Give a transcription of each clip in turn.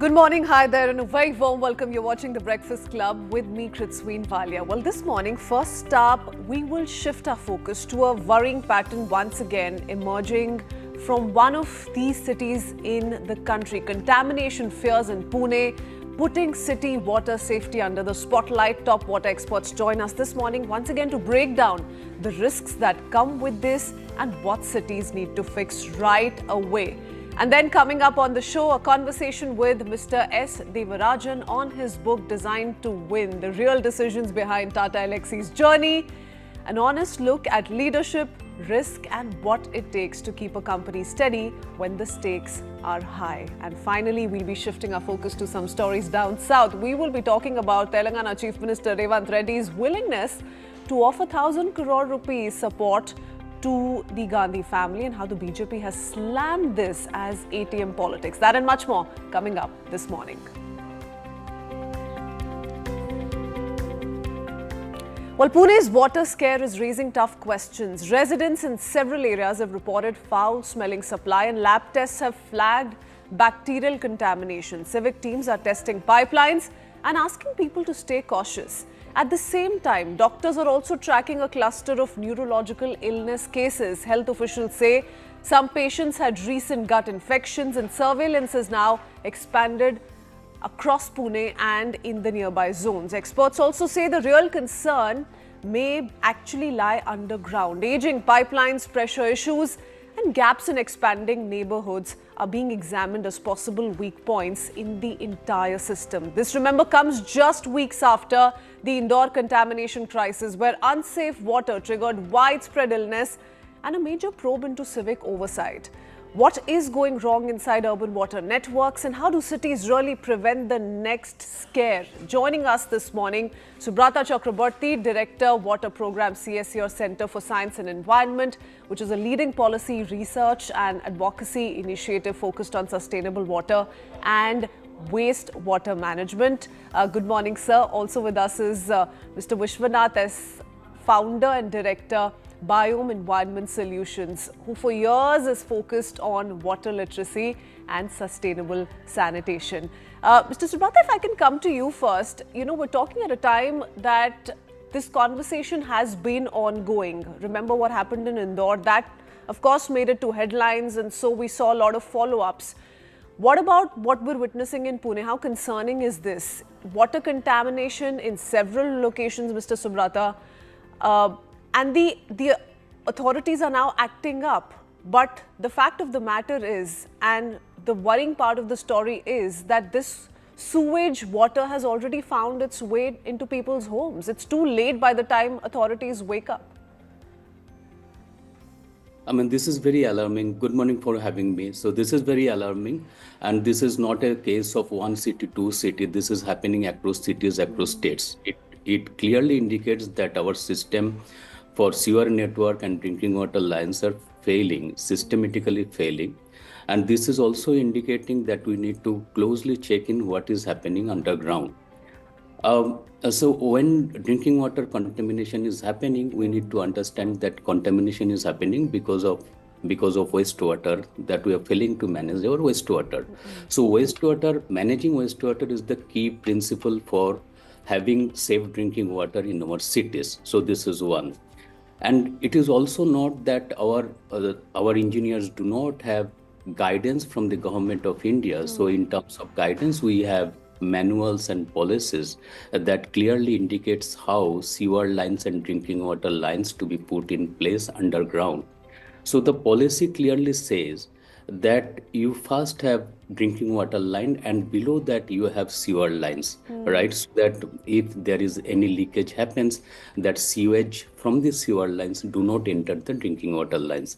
Good morning, hi there, and a very warm welcome. You're watching The Breakfast Club with me, Kritsween Valia. Well, this morning, first up, we will shift our focus to a worrying pattern once again emerging from one of these cities in the country. Contamination fears in Pune, putting city water safety under the spotlight. Top water experts join us this morning once again to break down the risks that come with this and what cities need to fix right away. And then coming up on the show, a conversation with Mr. S. Devarajan on his book Designed to Win, the real decisions behind Tata Elxsi's journey, an honest look at leadership, risk and what it takes to keep a company steady when the stakes are high. And finally, we'll be shifting our focus to some stories down south. We will be talking about Telangana Chief Minister Revanth Reddy's willingness to offer 1,000 crore rupees support to the Gandhi family and how the BJP has slammed this as ATM politics. That and much more coming up this morning. Well, Pune's water scare is raising tough questions. Residents in several areas have reported foul-smelling supply and lab tests have flagged bacterial contamination. Civic teams are testing pipelines and asking people to stay cautious. At the same time, doctors are also tracking a cluster of neurological illness cases. Health officials say some patients had recent gut infections and surveillance is now expanded across Pune and in the nearby zones. Experts also say the real concern may actually lie underground. Aging pipelines, pressure issues and gaps in expanding neighborhoods are being examined as possible weak points in the entire system. This, remember, comes just weeks after the Indore contamination crisis, where unsafe water triggered widespread illness and a major probe into civic oversight. What is going wrong inside urban water networks and how do cities really prevent the next scare? Joining us this morning, Subrata Chakraborty, Director, Water Program, CSER Center for Science and Environment, which is a leading policy research and advocacy initiative focused on sustainable water and wastewater management. Good morning, sir. Also with us is Mr. Vishwanath S., Founder and Director, Biome Environment Solutions, who for years is focused on water literacy and sustainable sanitation. Mr. Subrata, if I can come to you first, we're talking at a time that this conversation has been ongoing. Remember what happened in Indore? That, of course, made it to headlines, and so we saw a lot of follow-ups. What about what we're witnessing in Pune? How concerning is this? Water contamination in several locations, Mr. Subrata. And the authorities are now acting up. But the fact of the matter is, and the worrying part of the story is, that this sewage water has already found its way into people's homes. It's too late by the time authorities wake up. This is very alarming. Good morning for having me. So this is very alarming. And this is not a case of one city, two cities. This is happening across cities, across states. It clearly indicates that our system for sewer network and drinking water lines are failing, systematically failing. And this is also indicating that we need to closely check in what is happening underground. So when drinking water contamination is happening, we need to understand that contamination is happening because of wastewater, that we are failing to manage our wastewater. So managing wastewater is the key principle for having safe drinking water in our cities. So this is one. And it is also not that our engineers do not have guidance from the government of India. So in terms of guidance, we have manuals and policies that clearly indicates how sewer lines and drinking water lines to be put in place underground. So the policy clearly says that you first have drinking water line and below that you have sewer lines, right? So that if there is any leakage happens, that sewage from the sewer lines do not enter the drinking water lines.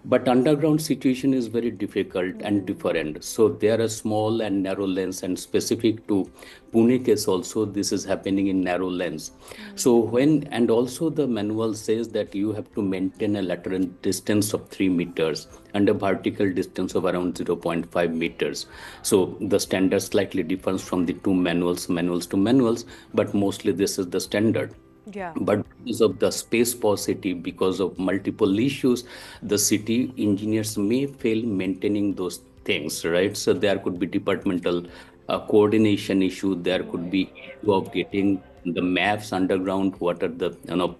But underground situation is very difficult and different. So there are small and narrow lanes, and specific to Pune case also, this is happening in narrow lanes. So and also the manual says that you have to maintain a lateral distance of 3 meters and a vertical distance of around 0.5 meters. So the standard slightly differs from the two manuals to manuals, but mostly this is the standard. Yeah. But because of the space paucity, because of multiple issues, the city engineers may fail maintaining those things, right? So there could be departmental coordination issue. There could be issue of getting the maps underground, what are the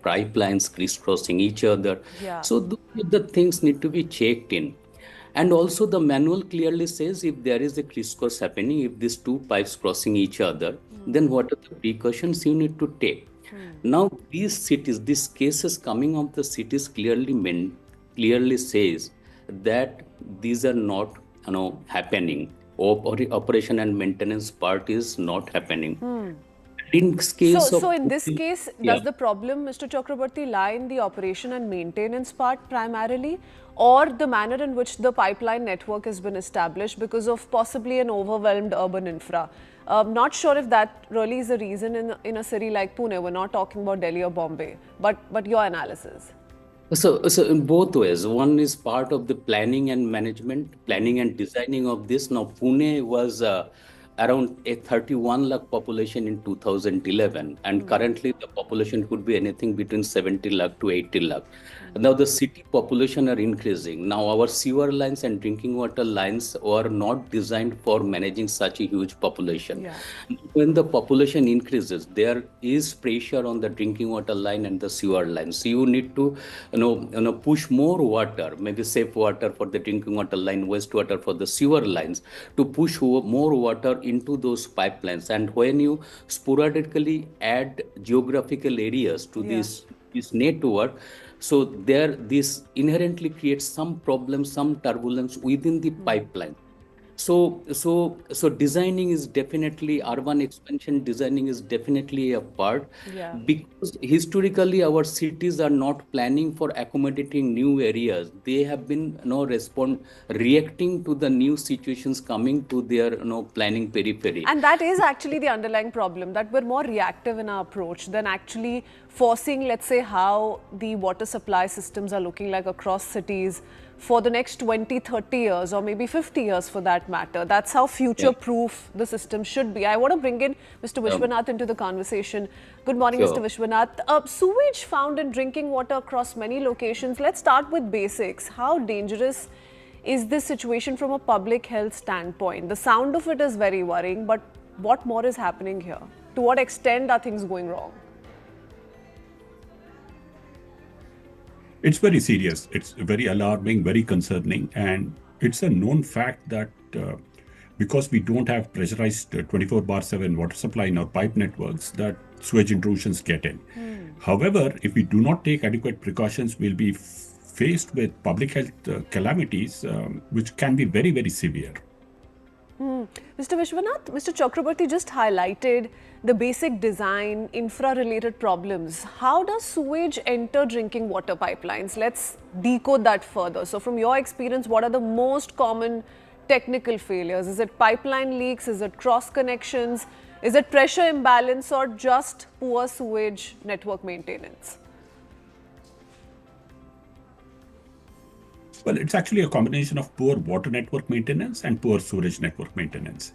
pipelines crisscrossing each other. Yeah. So the things need to be checked in. And also the manual clearly says if there is a crisscross happening, if these two pipes crossing each other, then what are the precautions you need to take? Now these cities, these cases coming of the cities clearly says that these are not happening. Operation and maintenance part is not happening. In case of So in this case, yeah. does the problem, Mr. Chakrabarti, lie in the operation and maintenance part primarily, or the manner in which the pipeline network has been established because of possibly an overwhelmed urban infra? Not sure if that really is the reason in a city like Pune. We're not talking about Delhi or Bombay, but your analysis. So in both ways, one is part of the planning and management, planning and designing of this. Now, Pune was around a 31 lakh population in 2011, and currently the population could be anything between 70 lakh to 80 lakh. Now, the city population are increasing. Now, our sewer lines and drinking water lines are not designed for managing such a huge population. Yeah. When the population increases, there is pressure on the drinking water line and the sewer lines. So you need to push more water, maybe safe water for the drinking water line, wastewater for the sewer lines, to push more water into those pipelines. And when you sporadically add geographical areas to this network, so this inherently creates some problems, some turbulence within the pipeline. So designing is definitely, urban expansion designing is definitely a part. Yeah. Because historically our cities are not planning for accommodating new areas. They have been reacting to the new situations coming to their planning periphery. And that is actually the underlying problem, that we're more reactive in our approach than actually forcing, let's say, how the water supply systems are looking like across cities for the next 20, 30 years, or maybe 50 years for that matter. That's how future-proof the system should be. I want to bring in Mr. Vishwanath into the conversation. Good morning, Sure. Mr. Vishwanath. Sewage found in drinking water across many locations. Let's start with basics. How dangerous is this situation from a public health standpoint? The sound of it is very worrying, but what more is happening here? To what extent are things going wrong? It's very serious. It's very alarming, very concerning. And it's a known fact that because we don't have pressurized 24/7 water supply in our pipe networks, that sewage intrusions get in. However, if we do not take adequate precautions, we'll be faced with public health calamities, which can be very, very severe. Mr. Vishwanath, Mr. Chakrabarti just highlighted the basic design, infra-related problems. How does sewage enter drinking water pipelines? Let's decode that further. So from your experience, what are the most common technical failures? Is it pipeline leaks? Is it cross connections? Is it pressure imbalance, or just poor sewage network maintenance? Well, it's actually a combination of poor water network maintenance and poor sewage network maintenance.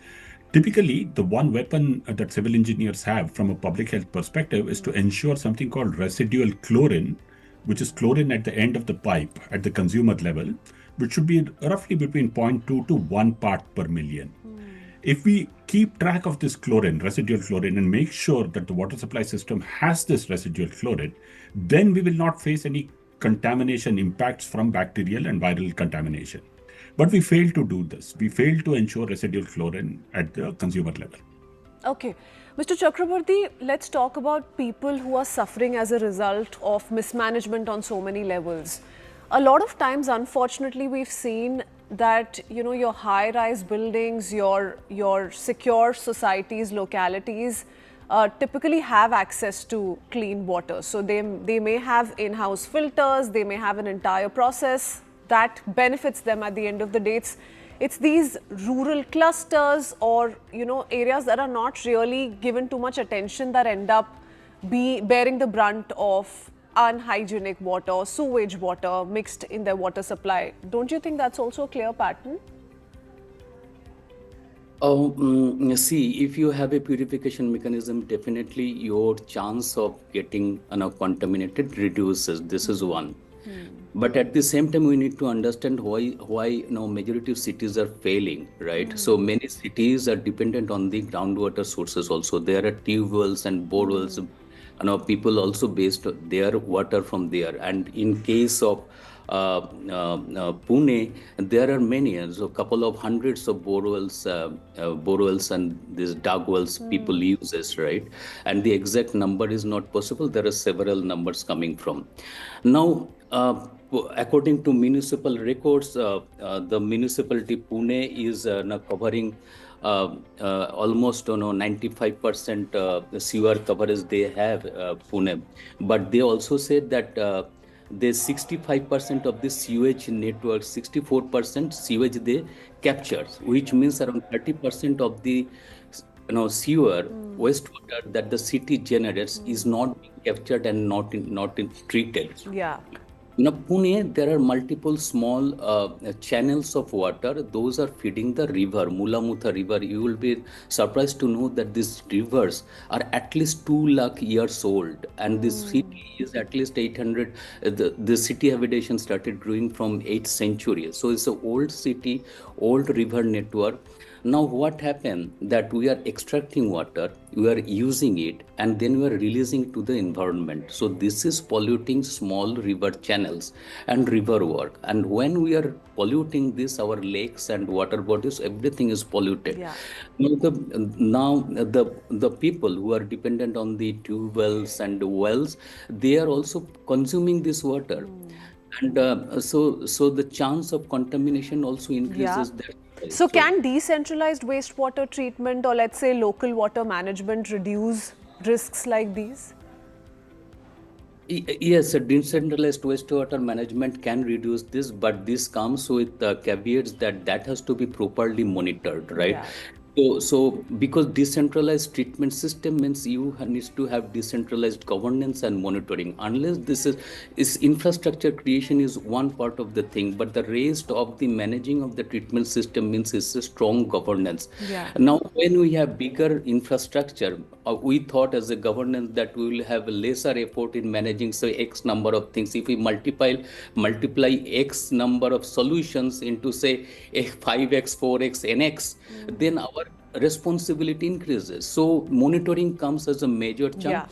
Typically, the one weapon that civil engineers have from a public health perspective is to ensure something called residual chlorine, which is chlorine at the end of the pipe at the consumer level, which should be roughly between 0.2 to 1 part per million. If we keep track of this chlorine, residual chlorine, and make sure that the water supply system has this residual chlorine, then we will not face any contamination impacts from bacterial and viral contamination. But we fail to do this. We fail to ensure residual chlorine at the consumer level. Okay. Mr. Chakrabarti, let's talk about people who are suffering as a result of mismanagement on so many levels. A lot of times, unfortunately, we've seen that, your high-rise buildings, your secure societies, localities, typically have access to clean water. So they may have in-house filters, they may have an entire process that benefits them at the end of the day. It's these rural clusters or areas that are not really given too much attention that end up bearing the brunt of unhygienic water or sewage water mixed in their water supply. Don't you think that's also a clear pattern? See, if you have a purification mechanism, definitely your chance of getting contaminated reduces. This is one. But at the same time, we need to understand why majority of cities are failing, right? So many cities are dependent on the groundwater sources also. There are tube wells and bore wells. People also based their water from there. And in case of Pune, there are many, so a couple of hundreds of bore wells and these dug wells people uses, right? And the exact number is not possible. There are several numbers coming from. Now, according to municipal records, the municipality Pune is now covering almost 95% sewer coverage they have, Pune. But they also said that there's 65% of the sewage network, 64% sewage they capture, which means around 30% of the sewer wastewater that the city generates is not being captured and not treated. Yeah. Pune, there are multiple small channels of water. Those are feeding the river, Mulamutha River. You will be surprised to know that these rivers are at least 2 lakh years old. And this city is at least 800. The city habitation started growing from 8th century. So it's an old city, old river network. Now what happened that we are extracting water, we are using it, and then we are releasing to the environment. So this is polluting small river channels and river work. And when we are polluting this, our lakes and water bodies, everything is polluted. Yeah. Now the people who are dependent on the tube wells and wells, they are also consuming this water. And so the chance of contamination also increases there. So can decentralized wastewater treatment or let's say local water management reduce risks like these? Yes, a decentralized wastewater management can reduce this, but this comes with caveats that has to be properly monitored, right? Yeah. So because decentralized treatment system means you needs to have decentralized governance and monitoring. Unless this is infrastructure creation is one part of the thing, but the rest of the managing of the treatment system means it's a strong governance. Yeah. Now, when we have bigger infrastructure, we thought as a governance that we will have a lesser effort in managing say X number of things. If we multiply X number of solutions into say 5X, 4X, NX, then our responsibility increases. So monitoring comes as a major chunk. Yeah.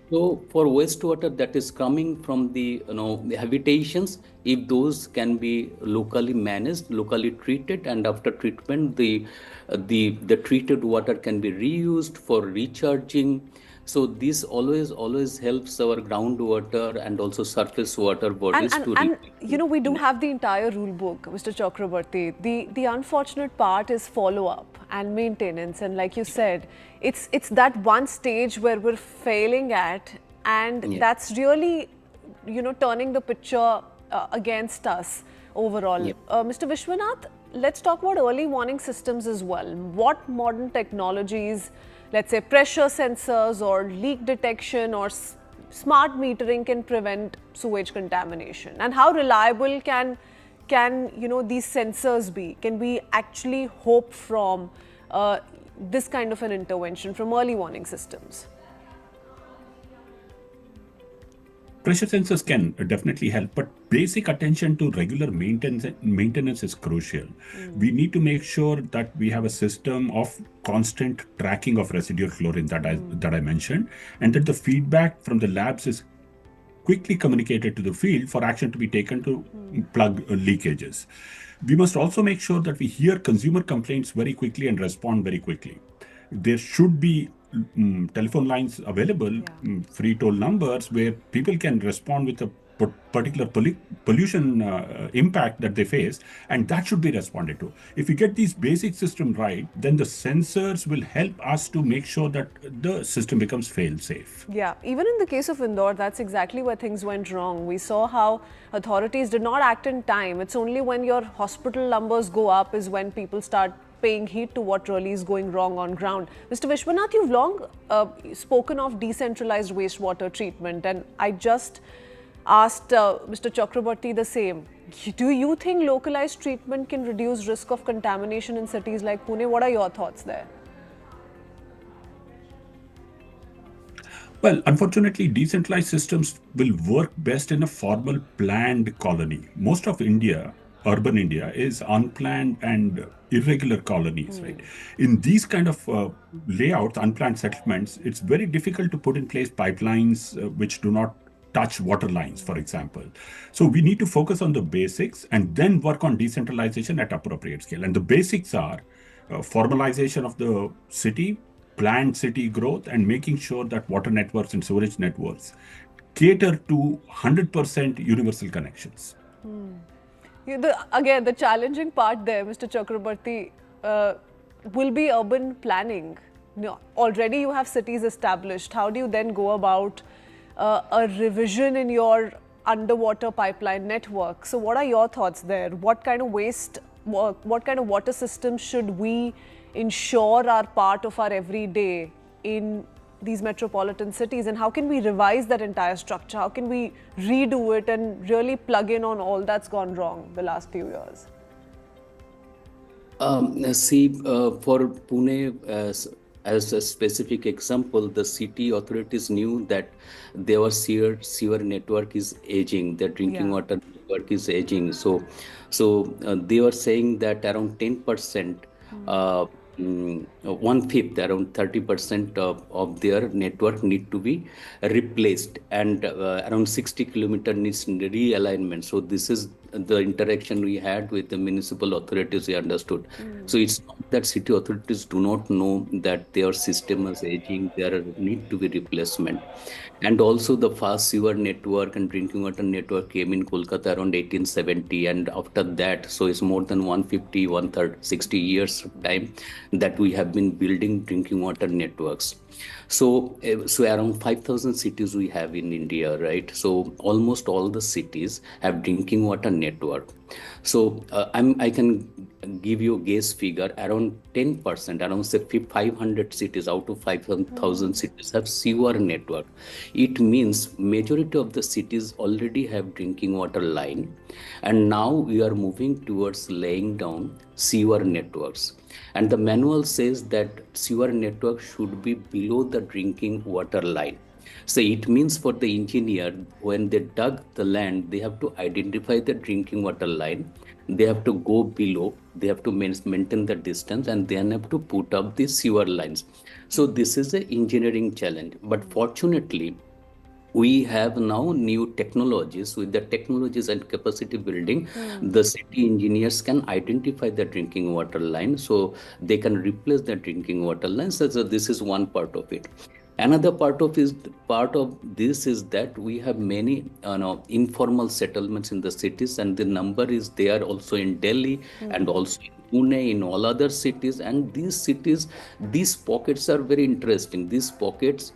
So for wastewater that is coming from the the habitations, if those can be locally managed, locally treated, and after treatment the treated water can be reused for recharging. So this always helps our groundwater and also surface water bodies and we do have the entire rule book, Mr. Chakrabarti. The unfortunate part is follow-up and maintenance, and like you said, it's that one stage where we're failing at, and that's really turning the picture against us overall. Mr. Vishwanath, let's talk about early warning systems as well. What modern technologies, let's say pressure sensors or leak detection or smart metering can prevent sewage contamination, and how reliable can these sensors be? Can we actually hope from this kind of an intervention from early warning systems? Pressure sensors can definitely help, but basic attention to regular maintenance is crucial. We need to make sure that we have a system of constant tracking of residual chlorine that I mentioned, and that the feedback from the labs is quickly communicated to the field for action to be taken to plug leakages. We must also make sure that we hear consumer complaints very quickly and respond very quickly. There should be telephone lines available, free toll numbers, where people can respond with a particular pollution impact that they face, and that should be responded to. If we get these basic system right, then the sensors will help us to make sure that the system becomes fail-safe. Yeah, even in the case of Indore, that's exactly where things went wrong. We saw how authorities did not act in time. It's only when your hospital numbers go up is when people start paying heed to what really is going wrong on ground. Mr. Vishwanath, you've long spoken of decentralized wastewater treatment, and I just asked Mr. Chakrabarti the same. Do you think localized treatment can reduce risk of contamination in cities like Pune? What are your thoughts there? Well, unfortunately, decentralized systems will work best in a formal planned colony. Most of India, urban India, is unplanned and irregular colonies, right? In these kind of layouts, unplanned settlements, it's very difficult to put in place pipelines which do not touch water lines, for example. So we need to focus on the basics and then work on decentralization at appropriate scale. And the basics are formalization of the city, planned city growth, and making sure that water networks and sewerage networks cater to 100% universal connections. Again, the challenging part there, Mr. Chakrabarti, will be urban planning. No, already you have cities established. How do you then go about a revision in your underwater pipeline network? So what are your thoughts there? What kind of what kind of water systems should we ensure are part of our everyday in these metropolitan cities, and how can we revise that entire structure? How can we redo it and really plug in on all that's gone wrong the last few years? For Pune, as a specific example, the city authorities knew that their sewer network is aging, the drinking water network is aging. So they were saying that around 10%, 1/5, around 30% of their network need to be replaced, and around 60 kilometer needs realignment. So this is the interaction we had with the municipal authorities. We understood. So it's not that city authorities do not know that their system is aging, there need to be replacement. And also the fast sewer network and drinking water network came in Kolkata around 1870, and after that, so it's more than 150, 60 years time that we have been building drinking water networks. So around 5,000 cities we have in India, right? So almost all the cities have drinking water network. So I can give you a guess figure, around 10%, around say 500 cities out of 5,000 cities have sewer network. It means majority of the cities already have drinking water line, and now we are moving towards laying down sewer networks. And the manual says that sewer network should be below the drinking water line. So it means for the engineer, when they dug the land, they have to identify the drinking water line. They have to go below, they have to maintain the distance, and then have to put up the sewer lines. So this is an engineering challenge. But fortunately, we have now new technologies. With the technologies and capacity building, the city engineers can identify the drinking water line, so they can replace the drinking water lines. So this is one part of it. Another part of this is that we have many informal settlements in the cities, and the number is there also in Delhi and also in Pune, in all other cities. And these cities, these pockets are very interesting. These pockets,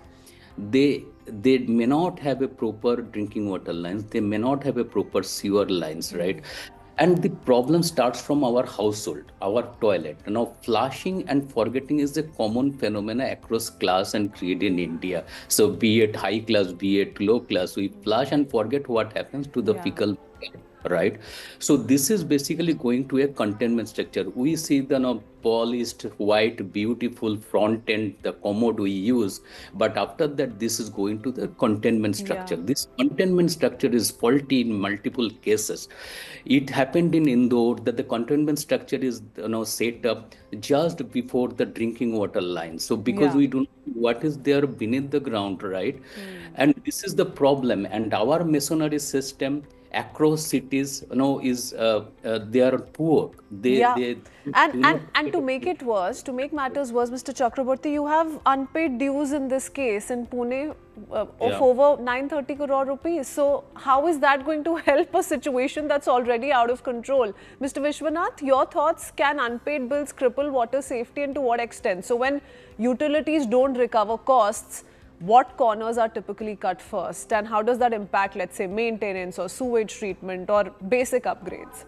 they may not have a proper drinking water lines, they may not have a proper sewer lines, right? And the problem starts from our household, our toilet. Now, flushing and forgetting is a common phenomena across class and creed in India. So be it high class, be it low class, we flush and forget what happens to the fecal matter, right? So this is basically going to a containment structure. We see the polished, white, beautiful front end, the commode we use, but after that, this is going to the containment structure. This containment structure is faulty in multiple cases. It happened in Indore that the containment structure is set up just before the drinking water line. So because we don't know what is there beneath the ground, right? And this is the problem. And our masonry system across cities, is they are poor. And to make it worse, to make matters worse, Mr. Chakraborty, you have unpaid dues in this case in Pune of over 930 crore rupees. So how is that going to help a situation that's already out of control? Mr. Vishwanath, your thoughts, can unpaid bills cripple water safety, and to what extent? So when utilities don't recover costs, what corners are typically cut first, and how does that impact, let's say, maintenance or sewage treatment or basic upgrades?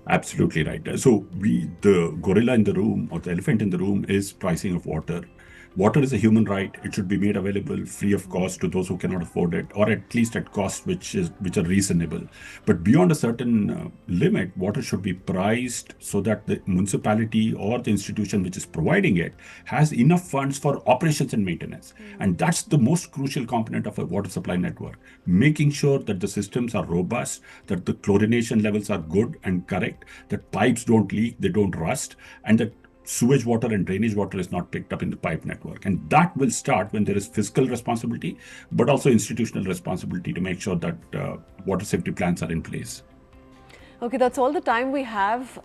Absolutely right. So the gorilla in the room, or the elephant in the room, is pricing of water. Water is a human right. It should be made available free of cost to those who cannot afford it, or at least at costs which are reasonable. But beyond a certain limit, water should be priced so that the municipality or the institution which is providing it has enough funds for operations and maintenance. And that's the most crucial component of a water supply network, making sure that the systems are robust, that the chlorination levels are good and correct, that pipes don't leak, they don't rust, and that sewage water and drainage water is not picked up in the pipe network. And that will start when there is fiscal responsibility, but also institutional responsibility to make sure that water safety plans are in place. Okay, that's all the time we have.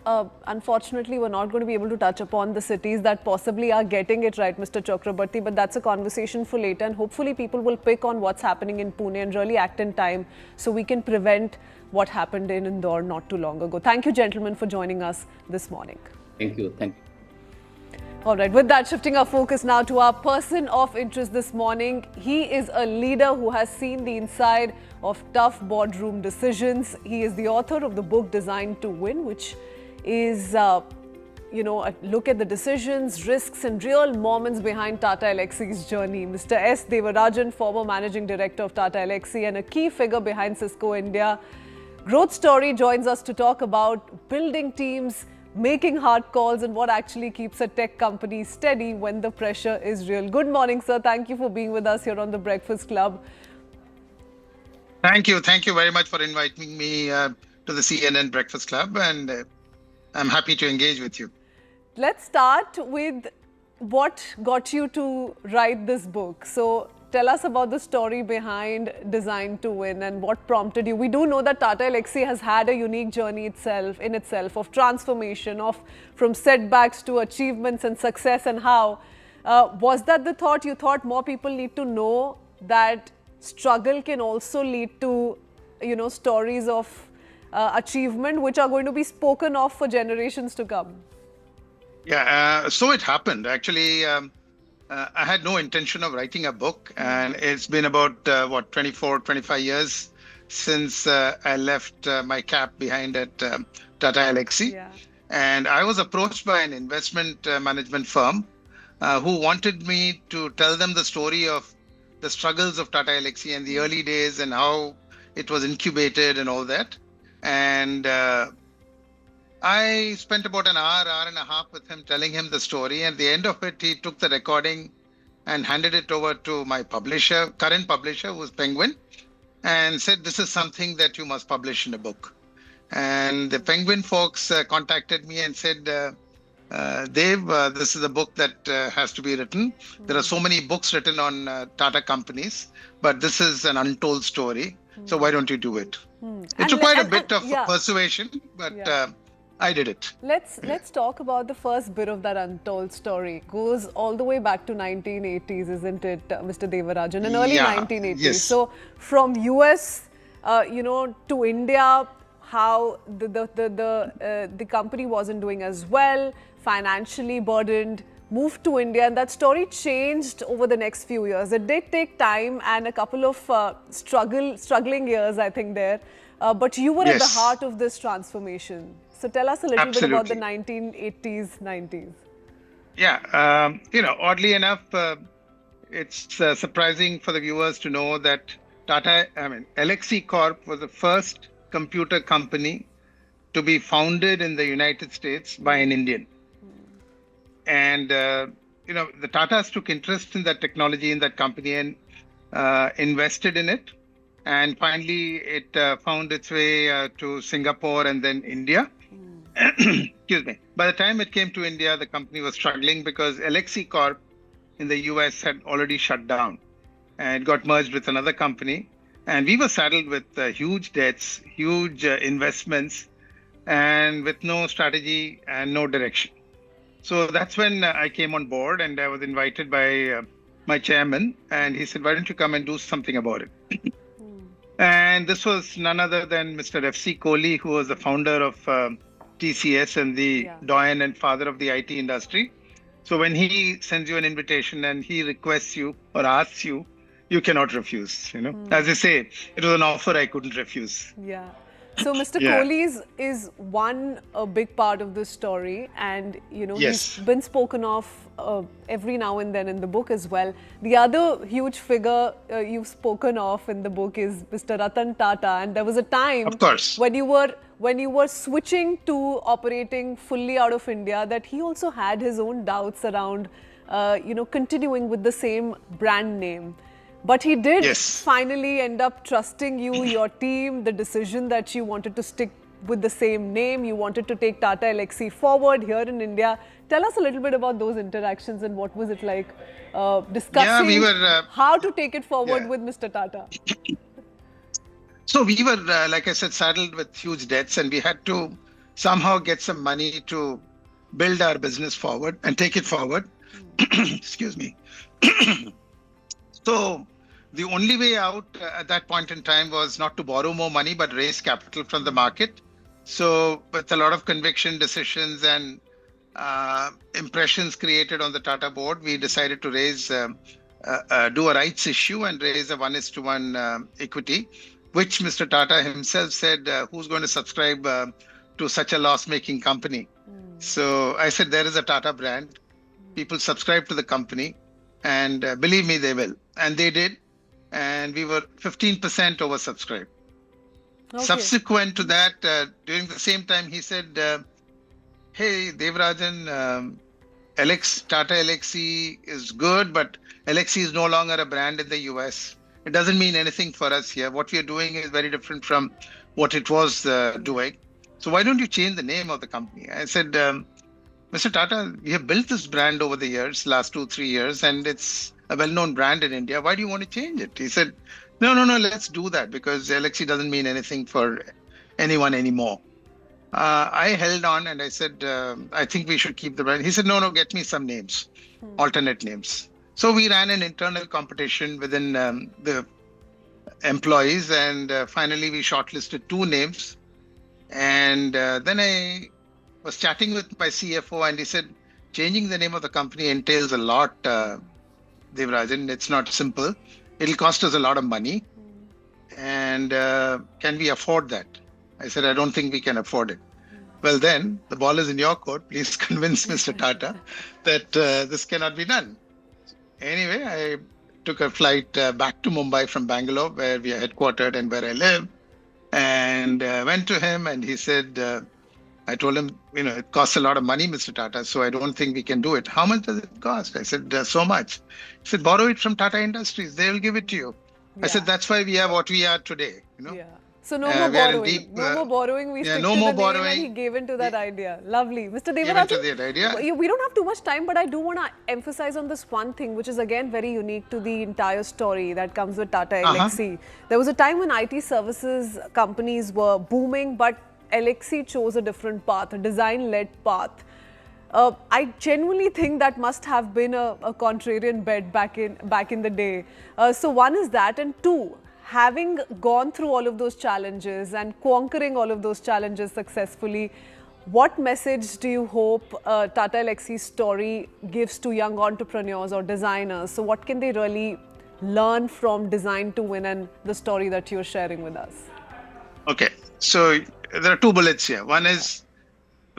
Unfortunately, we're not going to be able to touch upon the cities that possibly are getting it right, Mr. Chakrabarti, but that's a conversation for later. And hopefully people will pick on what's happening in Pune and really act in time so we can prevent what happened in Indore not too long ago. Thank you, gentlemen, for joining us this morning. Thank you. Thank you. All right, with that, shifting our focus now to our person of interest this morning. He is a leader who has seen the inside of tough boardroom decisions. He is the author of the book Designed to Win, which is, a look at the decisions, risks and real moments behind Tata Elxsi's journey. Mr. S. Devarajan, former managing director of Tata Elxsi and a key figure behind Cisco India Growth Story, joins us to talk about building teams, making hard calls and what actually keeps a tech company steady when the pressure is real. Good morning, sir. Thank you for being with us here on the Breakfast Club. Thank you. Thank you very much for inviting me to the CNN Breakfast Club, and I'm happy to engage with you. Let's start with what got you to write this book. So tell us about the story behind Designed to Win and what prompted you. We do know that Tata Elxsi has had a unique journey in itself of transformation, from setbacks to achievements and success. And how was that the thought? You thought more people need to know that struggle can also lead to, stories of achievement which are going to be spoken of for generations to come. Yeah, so it happened. Actually, I had no intention of writing a book, and it's been about 24, 25 years since I left my cap behind at Tata Elxsi. Yeah. And I was approached by an investment management firm who wanted me to tell them the story of the struggles of Tata Elxsi and the early days and how it was incubated and all that. And I spent about an hour and a half with him telling him the story. And at the end of it, he took the recording and handed it over to my current publisher, who was Penguin, and said, this is something that you must publish in a book. And the Penguin folks contacted me and said, Dev, this is a book that has to be written. There are so many books written on Tata companies, but this is an untold story. So why don't you do it? It required a bit of persuasion, but I did it. Let's talk about the first bit of that untold story. It goes all the way back to 1980s, isn't it, Mr. Devarajan? In early 1980s. Yes. So from US, to India, how the company wasn't doing as well, financially burdened, moved to India, and that story changed over the next few years. It did take time and a couple of struggling years, I think, there. But you were at the heart of this transformation. So tell us a little bit about the 1980s, 90s. Yeah, oddly enough, it's surprising for the viewers to know that Elxsi Corp was the first computer company to be founded in the United States by an Indian. And, the Tatas took interest in that technology, in that company, and invested in it. And finally, it found its way to Singapore and then India. Excuse me. By the time it came to India, the company was struggling because Elxsi Corp in the US had already shut down and got merged with another company. And we were saddled with huge debts, huge investments, and with no strategy and no direction. So that's when I came on board, and I was invited by my chairman, and he said, why don't you come and do something about it? And this was none other than Mr. F.C. Kohli, who was the founder of TCS and the doyen and father of the IT industry. So when he sends you an invitation and he requests you or asks you, you cannot refuse. As I say, it was an offer I couldn't refuse. Yeah. So Mr. Yeah. Kohli's is one a big part of this story, and Yes. he's been spoken of every now and then in the book as well. The other huge figure you've spoken of in the book is Mr. Ratan Tata, and there was a time Of course. when you were switching to operating fully out of India that he also had his own doubts around continuing with the same brand name. But he did Yes. finally end up trusting you, your team, the decision that you wanted to stick with the same name. You wanted to take Tata Elxsi forward here in India. Tell us a little bit about those interactions and what was it like discussing we were, how to take it forward yeah. with Mr. Tata. So we were, like I said, saddled with huge debts, and we had to somehow get some money to build our business forward and take it forward. Excuse me. So the only way out at that point in time was not to borrow more money, but raise capital from the market. So with a lot of conviction, decisions, and impressions created on the Tata board, we decided to do a rights issue and raise a 1:1 equity, which Mr. Tata himself said, who's going to subscribe to such a loss-making company? So I said, there is a Tata brand. People subscribe to the company, and believe me, they will. And they did. And we were 15% oversubscribed. Okay. Subsequent to that, during the same time, he said, hey, Devarajan, Tata Elxsi is good, but Elxsi is no longer a brand in the US. It doesn't mean anything for us here. What we are doing is very different from what it was doing. So why don't you change the name of the company? I said, Mr. Tata, we have built this brand over the years, last 2-3 years, and it's a well-known brand in India. Why do you want to change it? He said, no, let's do that, because Elxsi doesn't mean anything for anyone anymore. I held on and I said, I think we should keep the brand. He said, no, get me some names, alternate names. So we ran an internal competition within the employees, and finally we shortlisted 2 names. And then I was chatting with my CFO, and he said, changing the name of the company entails a lot, Devarajan. It's not simple. It'll cost us a lot of money. And can we afford that? I said, I don't think we can afford it. Well, then the ball is in your court. Please convince Mr. Tata that this cannot be done. Anyway, I took a flight back to Mumbai from Bangalore, where we are headquartered and where I live, and went to him, and he said, I told him, it costs a lot of money, Mr. Tata, so I don't think we can do it. How much does it cost? I said, so much. He said, borrow it from Tata Industries. They will give it to you. Yeah. I said, that's why we are what we are today. Yeah. So no more we are in borrowing. deep, No more borrowing. We stick no to more the name, borrowing. and he gave in to that idea. Lovely. Mr. Gave into that Devarajan, idea. we don't have too much time, but I do want to emphasize on this one thing, which is again very unique to the entire story that comes with Tata Elxsi. There was a time when IT services companies were booming, but Elxsi chose a different path, a design-led path. I genuinely think that must have been a contrarian bet back in the day. So one is that, and two, having gone through all of those challenges and conquering all of those challenges successfully, what message do you hope Tata Elxsi's story gives to young entrepreneurs or designers? So what can they really learn from Design to Win and the story that you're sharing with us? Okay, so there are 2 bullets here. One is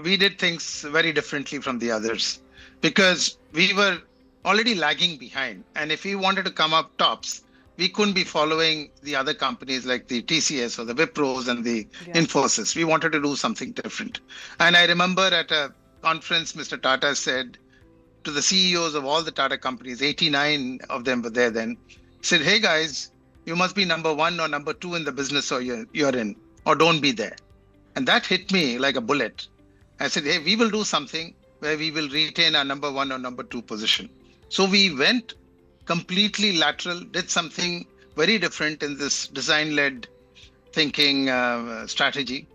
we did things very differently from the others because we were already lagging behind. And if we wanted to come up tops, we couldn't be following the other companies like the TCS or the Wipros and the Infosys. We wanted to do something different. And I remember at a conference, Mr. Tata said to the CEOs of all the Tata companies, 89 of them were there then, said, hey guys, you must be number 1 or number 2 in the business or you're in, or don't be there. And that hit me like a bullet. I said, hey, we will do something where we will retain our number 1 or number 2 position. So we went completely lateral, did something very different in this design-led thinking strategy.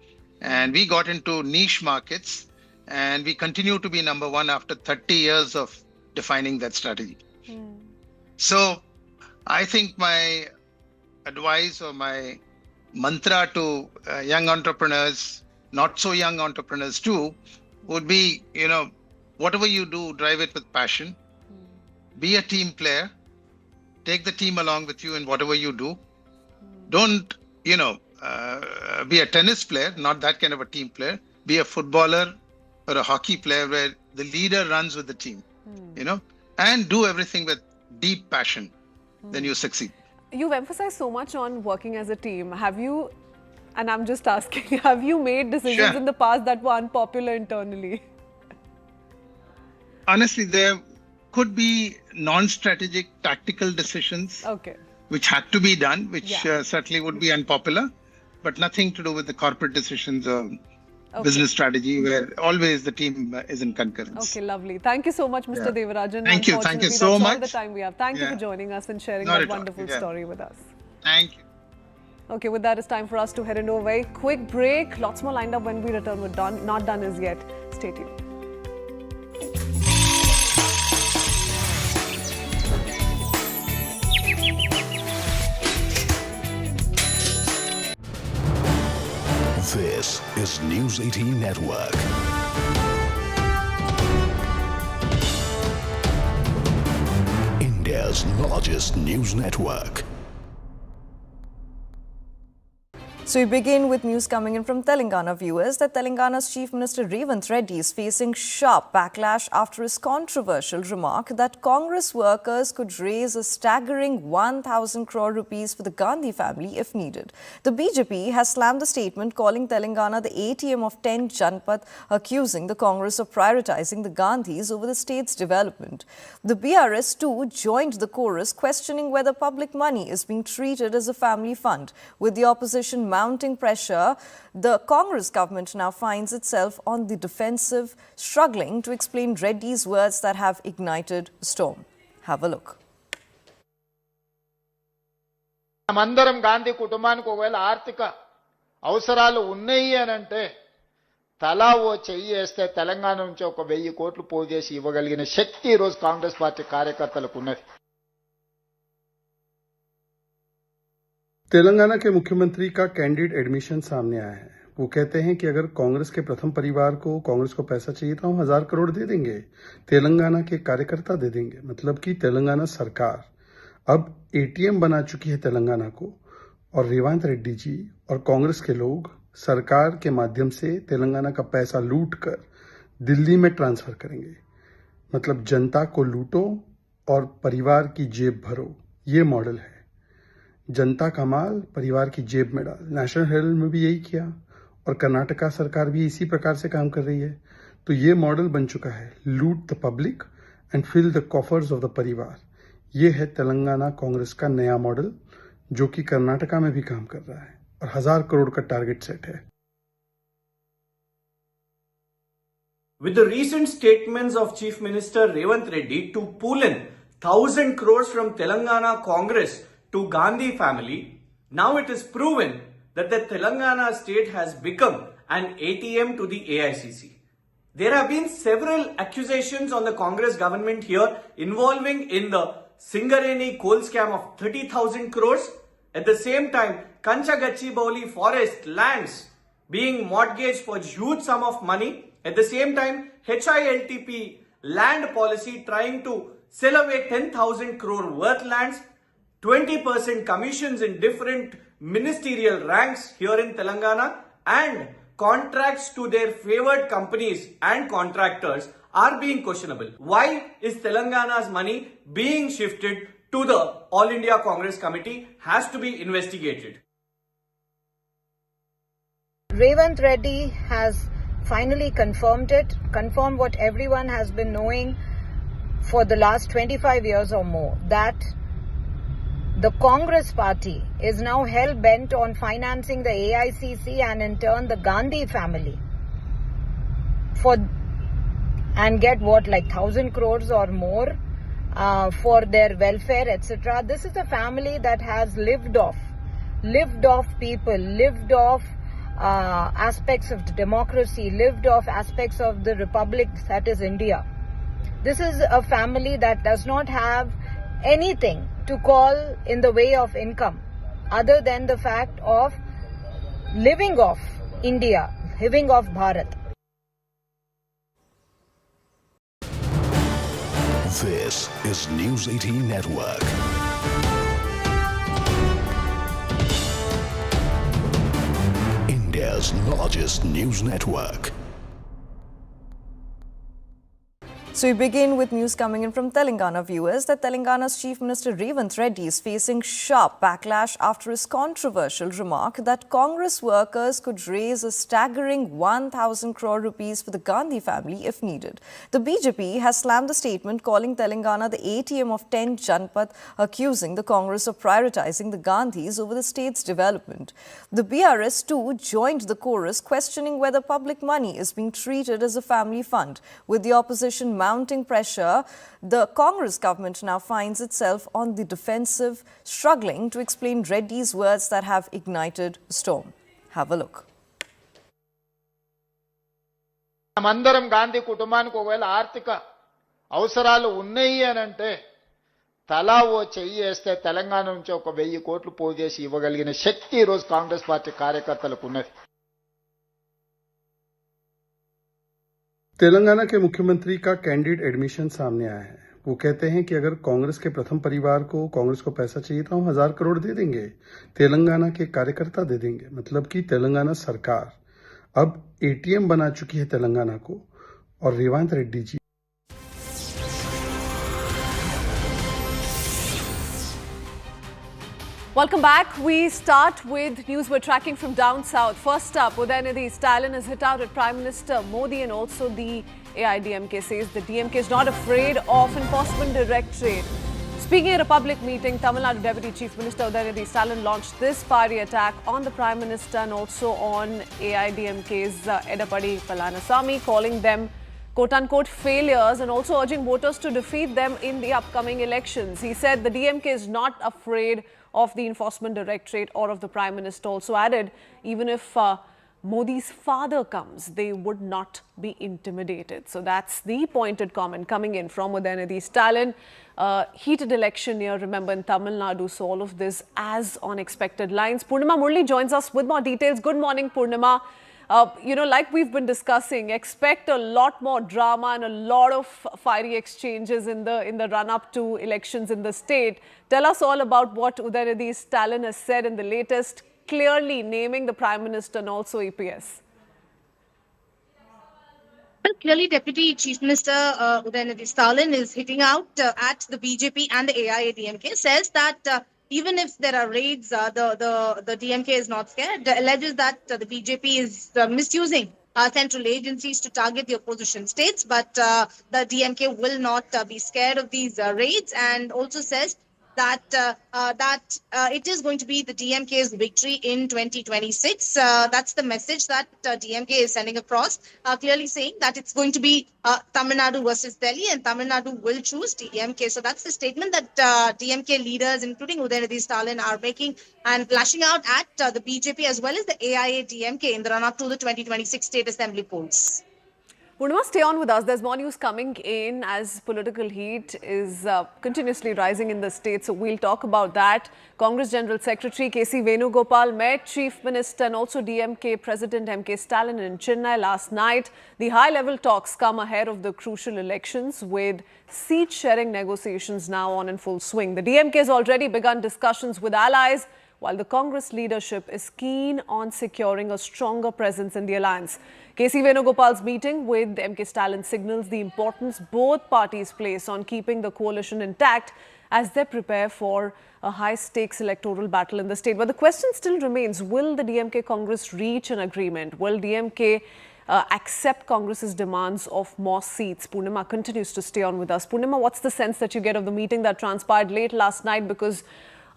And we got into niche markets, and we continue to be number 1 after 30 years of defining that strategy. So I think my advice or my mantra to young entrepreneurs, not so young entrepreneurs too, would be, whatever you do, drive it with passion. Be a team player. Take the team along with you in whatever you do. Don't, be a tennis player, not that kind of a team player, be a footballer or a hockey player where the leader runs with the team, and do everything with deep passion, then you succeed. You've emphasized so much on working as a team. Have you, and I'm just asking, have you made decisions in the past that were unpopular internally? Honestly, there could be non-strategic tactical decisions which had to be done, which certainly would be unpopular, but nothing to do with the corporate decisions or business strategy, where always the team is in concurrence. Okay, lovely. Thank you so much, Mr. Devarajan. Thank you so much. That's all the time we have. Thank you for joining us and sharing that wonderful story with us. Thank you. Okay, with that, it's time for us to head into a very quick break. Lots more lined up when we return. We're not done as yet. Stay tuned. This is News 18 Network. India's largest news network. So we begin with news coming in from Telangana viewers that Telangana's Chief Minister Revanth Reddy is facing sharp backlash after his controversial remark that Congress workers could raise a staggering 1,000 crore rupees for the Gandhi family if needed. The BJP has slammed the statement, calling Telangana the ATM of 10 Janpath, accusing the Congress of prioritizing the Gandhis over the state's development. The BRS too joined the chorus, questioning whether public money is being treated as a family fund. With the opposition mounting pressure, the Congress government now finds itself on the defensive, struggling to explain Reddy's words that have ignited a storm. Have a look. మనమందరం గాంధీ కుటుంబానికి ఒకవేళ ఆర్థిక అవసరాలు ఉన్నాయి అని అంటే తలా ఓ చెయ్యి వేస్తే తెలంగాణ నుంచి 1,000 కోట్లు పోజేసి ఇవ్వగలిగిన శక్తి ఈ రోజు కాంగ్రెస్ పార్టీ కార్యకర్తలకు ఉన్నది. तेलंगाना के मुख्यमंत्री का कैंडिड एडमिशन सामने आया है। वो कहते हैं कि अगर कांग्रेस के प्रथम परिवार को कांग्रेस को पैसा चाहिए तो हम 1,000 करोड़ दे देंगे, तेलंगाना के कार्यकर्ता दे देंगे। मतलब कि तेलंगाना सरकार अब एटीएम बना चुकी है तेलंगाना को, और रेवंत रेड्डी जी और कांग्रेस के लोग सरकार के माध्यम से तेलंगाना का पैसा लूट कर दिल्ली में ट्रांसफर करेंगे। मतलब जनता को लूटो और परिवार की जेब भरो, ये मॉडल है। जनता का माल परिवार की जेब में डाल। नेशनल हेराल्ड में भी यही किया, और कर्नाटका सरकार भी इसी प्रकार से काम कर रही है। तो ये मॉडल बन चुका है, loot the public and fill the coffers of the parivar. ये है तेलंगाना कांग्रेस का नया मॉडल, जो कि कर्नाटका में भी काम कर रहा है और 1,000 करोड़ का टारगेट सेट है। With the recent statements of Chief Minister Revanth Reddy to pull in 1,000 crores from Telangana Congress to Gandhi family, now it is proven that the Telangana state has become an ATM to the AICC. There have been several accusations on the Congress government here involving in the Singareni coal scam of 30,000 crores. At the same time, Kanchagachibowli forest lands being mortgaged for huge sum of money. At the same time, HILTP land policy trying to sell away 10,000 crore worth lands, 20% commissions in different ministerial ranks here in Telangana, and contracts to their favored companies and contractors are being questionable. Why is Telangana's money being shifted to the All India Congress Committee has to be investigated. Revanth Reddy has finally confirmed what everyone has been knowing for the last 25 years or more, that the Congress party is now hell-bent on financing the AICC and in turn the Gandhi family and get what, like 1,000 crores or more for their welfare, etc. This is a family that has lived off people, lived off aspects of democracy, lived off aspects of the republic that is India. This is a family that does not have anything to call in the way of income other than the fact of living off India, living off Bharat. This is News 18 Network. India's largest news network. So we begin with news coming in from Telangana viewers that Telangana's Chief Minister Revanth Reddy is facing sharp backlash after his controversial remark that Congress workers could raise a staggering 1,000 crore rupees for the Gandhi family if needed. The BJP has slammed the statement, calling Telangana the ATM of 10 Janpath, accusing the Congress of prioritizing the Gandhis over the state's development. The BRS too joined the chorus, questioning whether public money is being treated as a family fund. With the opposition mounting pressure, the Congress government now finds itself on the defensive, struggling to explain Reddy's words that have ignited a storm. Have a look. మందరం గాంధీ కుటుంబానికి ఒకవేళ ఆర్థిక అవసరాలు ఉన్నాయి అని అంటే తలా ఓ చెయ్యి వేస్తే తెలంగాణ నుంచి ఒక 1000 కోట్లు పోజేసి ఇవ్వగలిగిన శక్తి ఈ రోజు కాంగ్రెస్ పార్టీ కార్యకర్తలకు ఉన్నది. तेलंगाना के मुख्यमंत्री का कैंडिड एडमिशन सामने आया है। वो कहते हैं कि अगर कांग्रेस के प्रथम परिवार को कांग्रेस को पैसा चाहिए तो हम 1000 करोड़ दे देंगे, तेलंगाना के कार्यकर्ता दे देंगे। मतलब कि तेलंगाना सरकार अब एटीएम बना चुकी है तेलंगाना को। और Revanth Reddy ji Welcome back. We start with news we're tracking from down south. First up, Udayanidhi Stalin has hit out at Prime Minister Modi and also the AIDMK, says the DMK is not afraid of Enforcement Directorate. Speaking at a public meeting, Tamil Nadu Deputy Chief Minister Udayanidhi Stalin launched this fiery attack on the Prime Minister and also on AIDMK's Edapadi Palanisamy, calling them quote-unquote failures and also urging voters to defeat them in the upcoming elections. He said the DMK is not afraid of the Enforcement Directorate or of the Prime Minister. Also added, even if Modi's father comes, they would not be intimidated. So that's the pointed comment coming in from Udayanidhi Stalin. Heated election year, remember, in Tamil Nadu, so all of this as on expected lines. Purnima Murli joins us with more details. Good morning, Purnima. Like we've been discussing, expect a lot more drama and a lot of fiery exchanges in the run-up to elections in the state. Tell us all about what Udayanidhi Stalin has said in the latest, clearly naming the Prime Minister and also EPS. Well, clearly, Deputy Chief Minister Udayanidhi Stalin is hitting out at the BJP and the AIADMK, says that even if there are raids, the DMK is not scared. Alleges that the BJP is misusing central agencies to target the opposition states, but the DMK will not be scared of these raids, and also says that it is going to be the DMK's victory in 2026. That's the message that DMK is sending across, clearly saying that it's going to be Tamil Nadu versus Delhi, and Tamil Nadu will choose DMK. So that's the statement that DMK leaders, including Udayanidhi Stalin, are making and flashing out at the BJP as well as the AIA-DMK in the run-up to the 2026 state assembly polls. Purnima, stay on with us. There's more news coming in as political heat is continuously rising in the state. So we'll talk about that. Congress General Secretary K.C. Venugopal met Chief Minister and also DMK President M.K. Stalin in Chennai last night. The high-level talks come ahead of the crucial elections, with seat-sharing negotiations now on in full swing. The DMK has already begun discussions with allies, while the Congress leadership is keen on securing a stronger presence in the alliance. K.C. Venugopal's meeting with M.K. Stalin signals the importance both parties place on keeping the coalition intact as they prepare for a high-stakes electoral battle in the state. But the question still remains, will the DMK Congress reach an agreement? Will DMK accept Congress's demands of more seats? Purnima continues to stay on with us. Purnima, what's the sense that you get of the meeting that transpired late last night? Because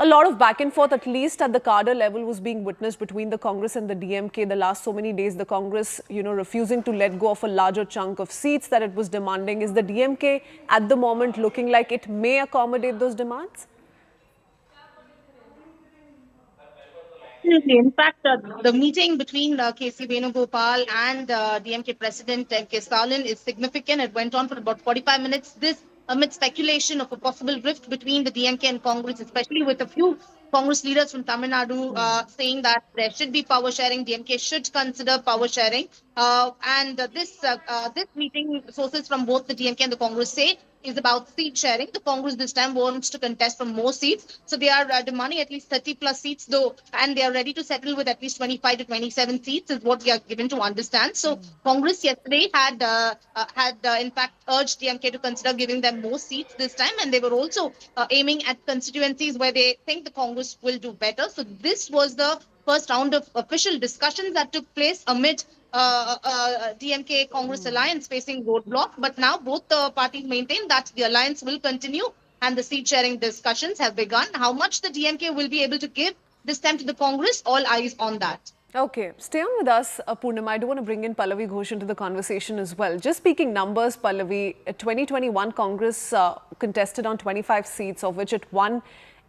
a lot of back and forth, at least at the cadre level, was being witnessed between the Congress and the DMK the last so many days. The Congress, refusing to let go of a larger chunk of seats that it was demanding. Is the DMK at the moment looking like it may accommodate those demands? In fact, the meeting between K.C. Venugopal and DMK President M.K. Stalin is significant. It went on for about 45 minutes. This amid speculation of a possible rift between the DMK and Congress, especially with a few Congress leaders from Tamil Nadu saying that there should be power sharing, DMK should consider power sharing. This meeting, sources from both the DMK and the Congress say is about seat sharing. The Congress this time wants to contest for more seats. So they are demanding at least 30 plus seats though, and they are ready to settle with at least 25 to 27 seats is what we are given to understand. So Congress yesterday had in fact urged DMK to consider giving them more seats this time, and they were also aiming at constituencies where they think the Congress will do better. So this was the first round of official discussions that took place amid DMK Congress alliance facing roadblock. But now both the parties maintain that the alliance will continue and the seat sharing discussions have begun. How much the DMK will be able to give this time to the Congress, all eyes on that. Okay, stay on with us, Purnima. I do want to bring in Pallavi Ghosh into the conversation as well. Just speaking numbers, Pallavi, 2021 Congress contested on 25 seats, of which it won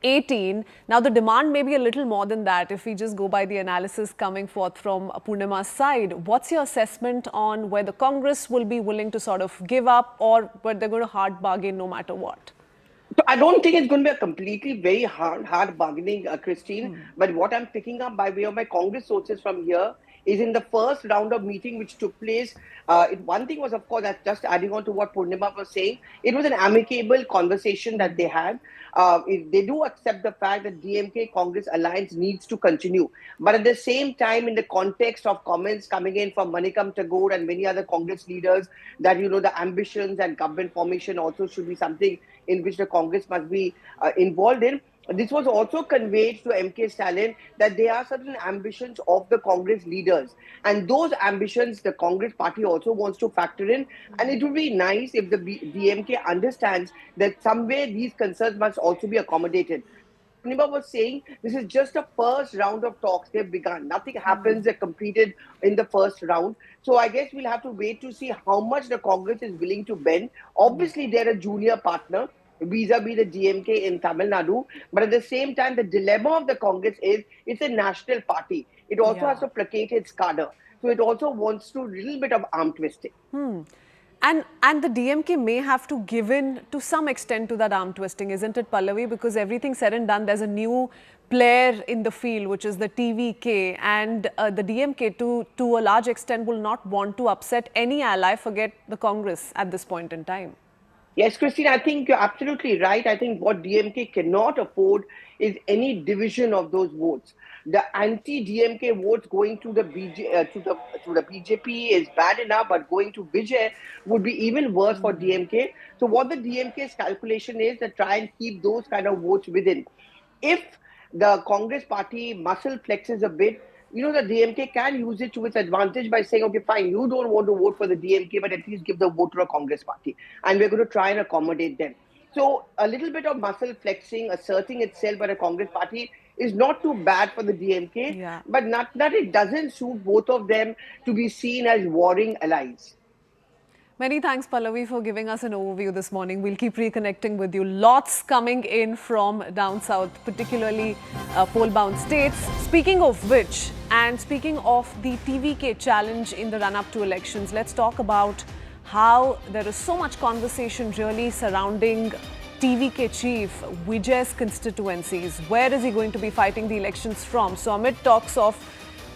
18. Now, the demand may be a little more than that if we just go by the analysis coming forth from Purnima's side. What's your assessment on whether Congress will be willing to sort of give up or whether they're going to hard bargain no matter what? So I don't think it's going to be a completely very hard bargaining, Christine. But what I'm picking up by way of my Congress sources from here is in the first round of meeting which took place. One thing was, of course, just adding on to what Purnima was saying, it was an amicable conversation that they had. They do accept the fact that DMK Congress alliance needs to continue. But at the same time, in the context of comments coming in from Manikam Tagore and many other Congress leaders, that, the ambitions and government formation also should be something in which the Congress must be involved in. This was also conveyed to MK Stalin that there are certain ambitions of the Congress leaders. And those ambitions, the Congress party also wants to factor in. And it would be nice if the DMK understands that somewhere these concerns must also be accommodated. Purnima was saying this is just the first round of talks. They've begun. Nothing happens. They're completed in the first round. So I guess we'll have to wait to see how much the Congress is willing to bend. Obviously, they're a junior partner vis-a-vis the DMK in Tamil Nadu. But at the same time, the dilemma of the Congress is it's a national party. It also has to placate its cadre. So it also wants to a little bit of arm twisting. And the DMK may have to give in to some extent to that arm twisting, isn't it, Pallavi? Because everything said and done, there's a new player in the field, which is the TVK. And the DMK, to a large extent, will not want to upset any ally, forget the Congress at this point in time. Yes, Christine, I think you're absolutely right. I think what DMK cannot afford is any division of those votes. The anti-DMK votes going to the BJP is bad enough, but going to Vijay would be even worse for DMK. So what the DMK's calculation is to try and keep those kind of votes within. If the Congress party muscle flexes a bit, the DMK can use it to its advantage by saying, okay, fine, you don't want to vote for the DMK, but at least give the vote to a Congress party. And we're going to try and accommodate them. So a little bit of muscle flexing, asserting itself by the Congress party is not too bad for the DMK, but not that it doesn't suit both of them to be seen as warring allies. Many thanks, Pallavi, for giving us an overview this morning. We'll keep reconnecting with you. Lots coming in from down south, particularly poll-bound states. Speaking of which, and speaking of the TVK challenge in the run-up to elections, let's talk about how there is so much conversation really surrounding TVK chief Vijay's constituencies. Where is he going to be fighting the elections from? So amid talks of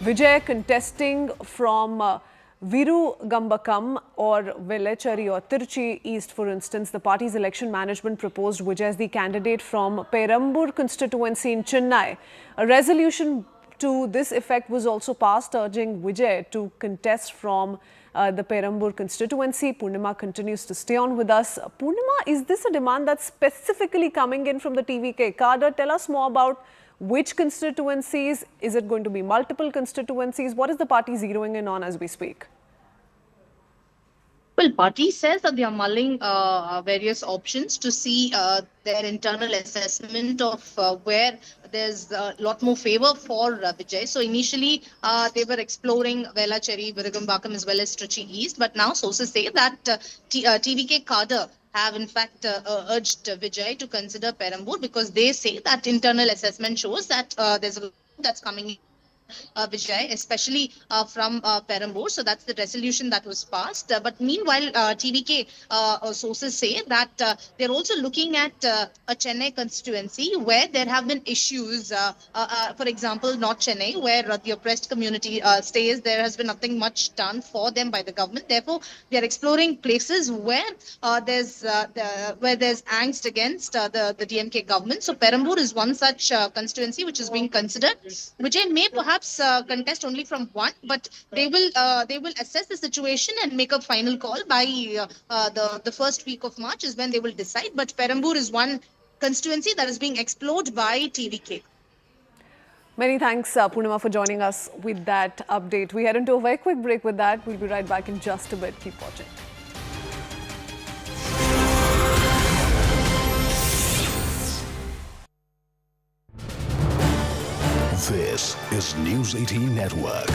Vijay contesting from Virugambakam or Vellacheri or Tiruchi East, for instance, the party's election management proposed Vijay as the candidate from Perambur constituency in Chennai. A resolution to this effect was also passed, urging Vijay to contest from the Perambur constituency. Purnima continues to stay on with us. Purnima, is this a demand that's specifically coming in from the TVK cadre? Tell us more about which constituencies. Is it going to be multiple constituencies? What is the party zeroing in on as we speak? Well, party says that they are mulling various options to see their internal assessment of where there's a lot more favor for Vijay. So initially, they were exploring Vellacheri, Virugambakam as well as Trichy East. But now sources say that TVK cadre have in fact urged Vijay to consider Perambur because they say that internal assessment shows that there's a lot that's coming in Vijay, especially from Perambur. So that's the resolution that was passed. But meanwhile, TVK sources say that they're also looking at a Chennai constituency where there have been issues. For example, North Chennai, where the oppressed community stays, there has been nothing much done for them by the government. Therefore, they are exploring places where there's angst against the DMK government. So Perambur is one such constituency which is being considered. Vijay may perhaps contest only from one, but they will assess the situation and make a final call by the first week of March is when they will decide. But Perambur is one constituency that is being explored by TVK. Many thanks, Purnima, for joining us with that update. We head into a very quick break with that. We'll be right back in just a bit. Keep watching. This is News 18 Network.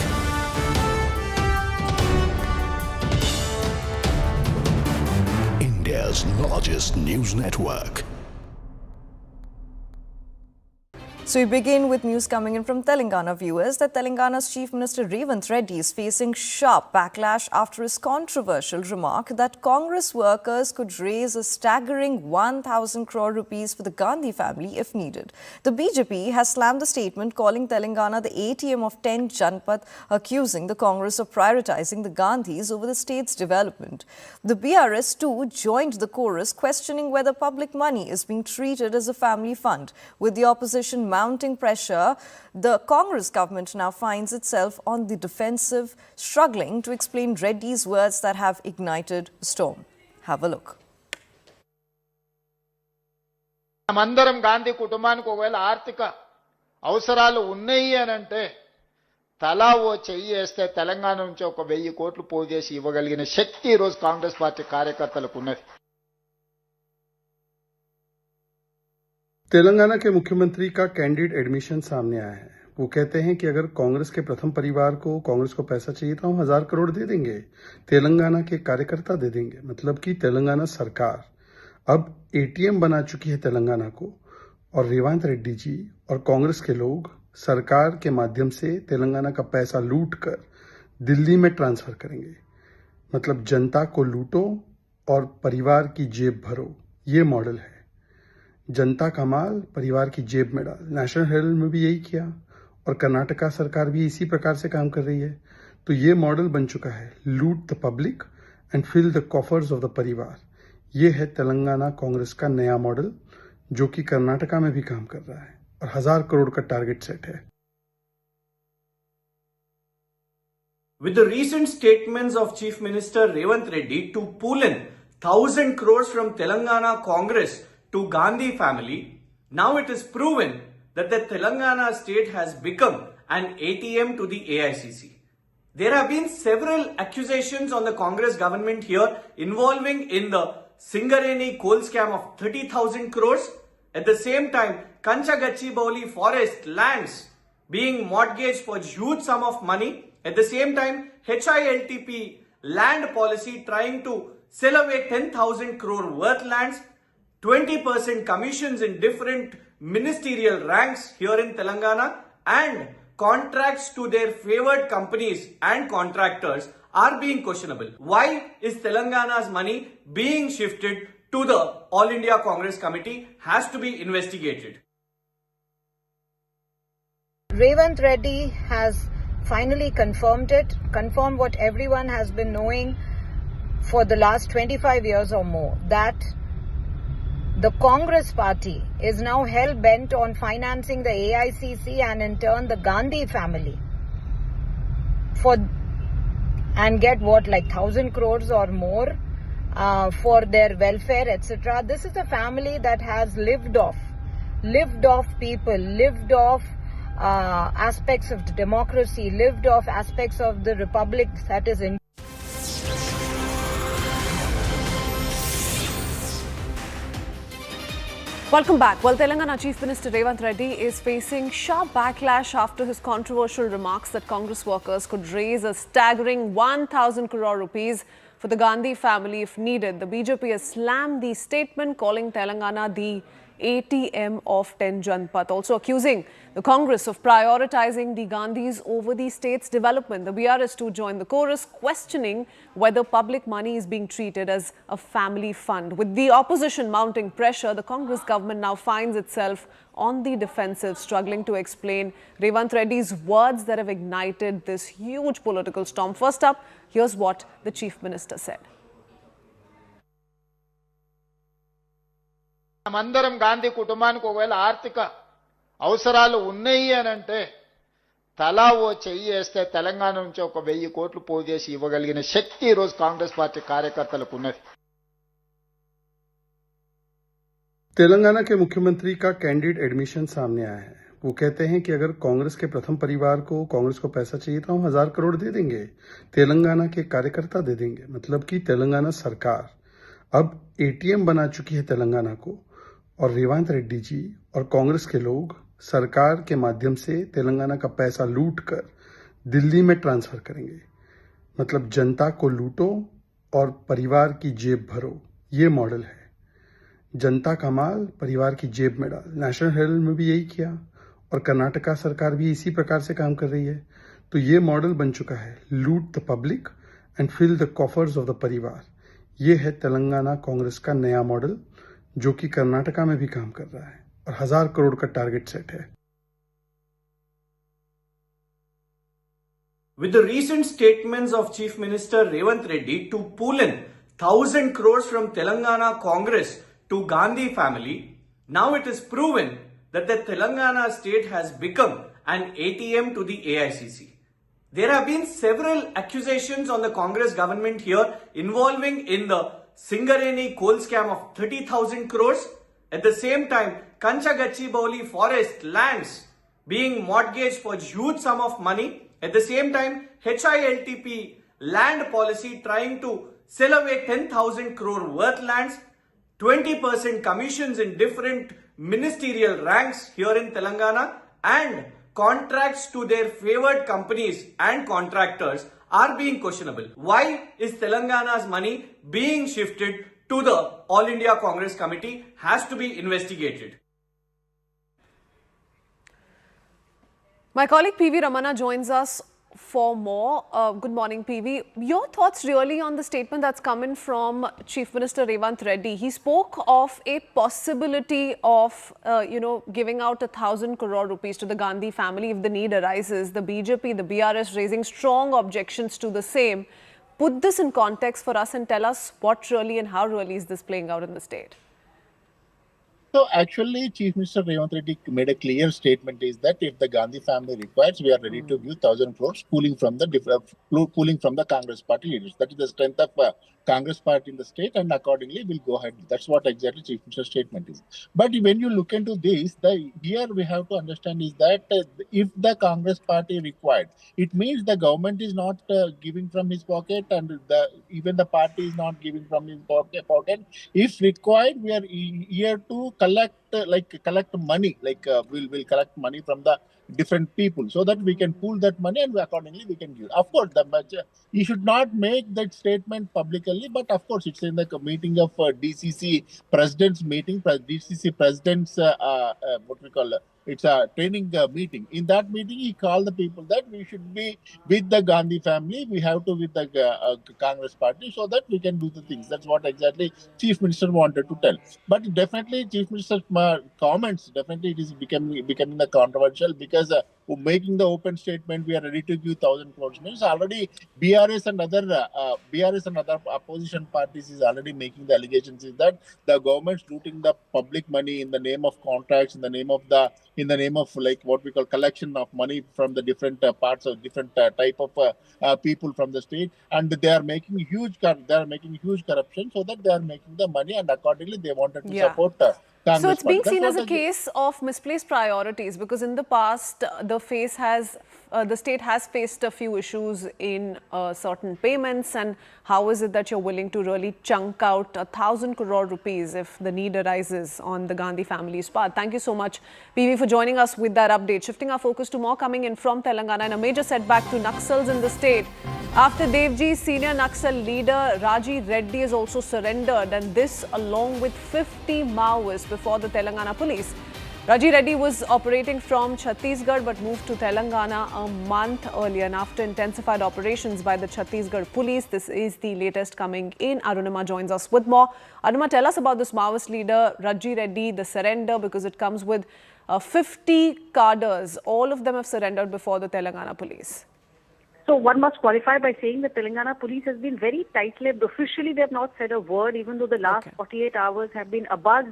India's largest news network. So we begin with news coming in from Telangana viewers that Telangana's Chief Minister Revanth Reddy is facing sharp backlash after his controversial remark that Congress workers could raise a staggering 1,000 crore rupees for the Gandhi family if needed. The BJP has slammed the statement calling Telangana the ATM of 10 Janpath, accusing the Congress of prioritizing the Gandhis over the state's development. The BRS too joined the chorus, questioning whether public money is being treated as a family fund. With the opposition mounting pressure, the Congress government now finds itself on the defensive, struggling to explain Reddy's words that have ignited a storm. Have a look. మనమందరం గాంధీ కుటుంబానికి ఒకవేళ ఆర్థిక అవసరాలు ఉన్నాయి అని అంటే తలా ఓ చెయ్యి వేస్తే తెలంగాణ నుంచి ఒక 1000 కోట్లు పోజేసి ఇవ్వగలిగిన శక్తి ఈ రోజు కాంగ్రెస్ పార్టీ కార్యకర్తలకు ఉన్నది. तेलंगाना के मुख्यमंत्री का कैंडिड एडमिशन सामने आया है। वो कहते हैं कि अगर कांग्रेस के प्रथम परिवार को कांग्रेस को पैसा चाहिए तो हम 1000 करोड़ दे देंगे, तेलंगाना के कार्यकर्ता दे देंगे। मतलब कि तेलंगाना सरकार अब एटीएम बना चुकी है तेलंगाना को, और रेवंत रेड्डी जी और कांग्रेस के लोग सरकार के माध्यम से तेलंगाना का पैसा लूट कर दिल्ली में ट्रांसफर करेंगे। मतलब जनता को लूटो और परिवार की जेब भरो, ये मॉडल है। जनता का माल परिवार की जेब में डाल। नेशनल हेराल्ड में भी यही किया, और कर्नाटका सरकार भी इसी प्रकार से काम कर रही है। तो ये मॉडल बन चुका है, loot the public and fill the coffers of the parivar. ये है तेलंगाना कांग्रेस का नया मॉडल, जो कि कर्नाटका में भी काम कर रहा है और 1000 करोड़ का टारगेट सेट है। With the recent statements of Chief Minister Revanth Reddy to pull in 1,000 crores from Telangana Congress to Gandhi family, now it is proven that the Telangana state has become an ATM to the AICC. There have been several accusations on the Congress government here involving in the Singareni coal scam of 30,000 crores. At the same time, Kanchagachibauli forest lands being mortgaged for huge sum of money. At the same time, HILTP land policy trying to sell away 10,000 crore worth lands, 20% commissions in different ministerial ranks here in Telangana, and contracts to their favored companies and contractors are being questionable. Why is Telangana's money being shifted to the All India Congress Committee has to be investigated. Revanth Reddy has finally confirmed what everyone has been knowing for the last 25 years or more, that the Congress party is now hell-bent on financing the AICC and in turn the Gandhi family and get like 1,000 crores or more for their welfare, etc. This is a family that has lived off people, lived off aspects of the democracy, lived off aspects of the republic that is in. Welcome back. Well, Telangana Chief Minister Revanth Reddy is facing sharp backlash after his controversial remarks that Congress workers could raise a staggering 1,000 crore rupees for the Gandhi family if needed. The BJP has slammed the statement, calling Telangana the ATM of 10 Janpath, also accusing the Congress of prioritizing the Gandhis over the state's development. The BRS too joined the chorus, questioning whether public money is being treated as a family fund. With the opposition mounting pressure, the Congress government now finds itself on the defensive, struggling to explain Revanth Reddy's words that have ignited this huge political storm. First up, here's what the Chief Minister said. మందరం గాంధీ కుటుంబానికి ఒకవేళ ఆర్థిక అవసరాలు ఉన్నాయి అని అంటే తలా ఓ చెయ్యి వేస్తే తెలంగాణ నుంచి ఒక 1000 కోట్లు పోజేసి ఇవ్వగలిగిన శక్తి ఈ రోజు కాంగ్రెస్ పార్టీ కార్యకర్తలకు ఉన్నది. तेलंगाना के मुख्यमंत्री का कैंडिड एडमिशन सामने आया है। वो कहते हैं कि अगर कांग्रेस के प्रथम परिवार को कांग्रेस को पैसा चाहिए तो हम 1000 करोड़ दे देंगे, तेलंगाना के कार्यकर्ता दे देंगे। मतलब कि तेलंगाना सरकार अब एटीएम बना चुकी है तेलंगाना को, और रेवंत रेड्डी जी और कांग्रेस के लोग सरकार के माध्यम से तेलंगाना का पैसा लूट कर दिल्ली में ट्रांसफर करेंगे। मतलब जनता को लूटो और परिवार की जेब भरो, ये मॉडल है। जनता का माल परिवार की जेब में डाल। नेशनल हेराल्ड में भी यही किया, और कर्नाटका सरकार भी इसी प्रकार से काम कर रही है। तो ये मॉडल बन चुका है, loot the public and fill the coffers of the parivar. ये है तेलंगाना कांग्रेस का नया मॉडल, जो कि कर्नाटका में भी काम कर रहा है और 1000 करोड़ का टारगेट सेट है। With the recent statements of Chief Minister Revanth Reddy to pull in 1000 crores from Telangana Congress to Gandhi family, now it is proven that the Telangana state has become an ATM to the AICC. There have been several accusations on the Congress government here involving in the Singareni coal scam of 30,000 crores. At the same time, Kanchagachibauli forest lands being mortgaged for huge sum of money. At the same time, HILTP land policy trying to sell away 10,000 crore worth lands, 20% commissions in different ministerial ranks here in Telangana, and contracts to their favored companies and contractors are being questionable. Why is Telangana's money being shifted to the All India Congress Committee has to be investigated. My colleague PV Ramana joins us for more. Good morning, PV. Your thoughts really on the statement that's coming from Chief Minister Revanth Reddy. He spoke of a possibility of, giving out 1,000 crore rupees to the Gandhi family if the need arises. The BJP, the BRS raising strong objections to the same. Put this in context for us and tell us what really and how really is this playing out in the state. So actually, Chief Minister Revanth Reddy made a clear statement is that if the Gandhi family requires, we are ready to give 1,000 crores pooling from the Congress party leaders. That is the strength of Congress party in the state, and accordingly we'll go ahead. That's what exactly Chief Minister's statement is. But when you look into this, here we have to understand is that if the Congress party required, it means the government is not giving from his pocket, and even the party is not giving from his pocket. If required, we are here to collect money, we'll collect money from the different people so that we can pool that money and accordingly we can give. Of course, you should not make that statement publicly, but of course it's in the meeting of DCC president's meeting, DCC president's it's a training meeting. In that meeting, he called the people that we should be with the Gandhi family. We have to with the Congress party so that we can do the things. That's what exactly Chief Minister wanted to tell. But definitely, Chief Minister's comments, definitely it is becoming the controversial because making the open statement, we are ready to give 1,000 crores means already BRS and other opposition parties is already making the allegations is that the government's looting the public money in the name of contracts, in the name of like what we call collection of money from the different parts of different type of people from the state, and they are making huge corruption so that they are making the money, and accordingly they wanted to support Congress. So it's being seen as a case of misplaced priorities because in the past the state has faced a few issues in certain payments, and how is it that you're willing to really chunk out 1,000 crore rupees if the need arises on the Gandhi family's part? Thank you so much, PV, for joining us with that update. Shifting our focus to more coming in from Telangana, and a major setback to Naxals in the state. After Devji's senior Naxal leader Raji Reddy is also surrendered, and this along with 50 Maoists before the Telangana police. Raji Reddy was operating from Chhattisgarh but moved to Telangana a month earlier, and after intensified operations by the Chhattisgarh police. This is the latest coming in. Arunima joins us with more. Arunima, tell us about this Maoist leader Raji Reddy, the surrender, because it comes with 50 cadres. All of them have surrendered before the Telangana police. So one must qualify by saying the Telangana police has been very tight-lipped. Officially, they have not said a word, even though the last 48 hours have been abuzz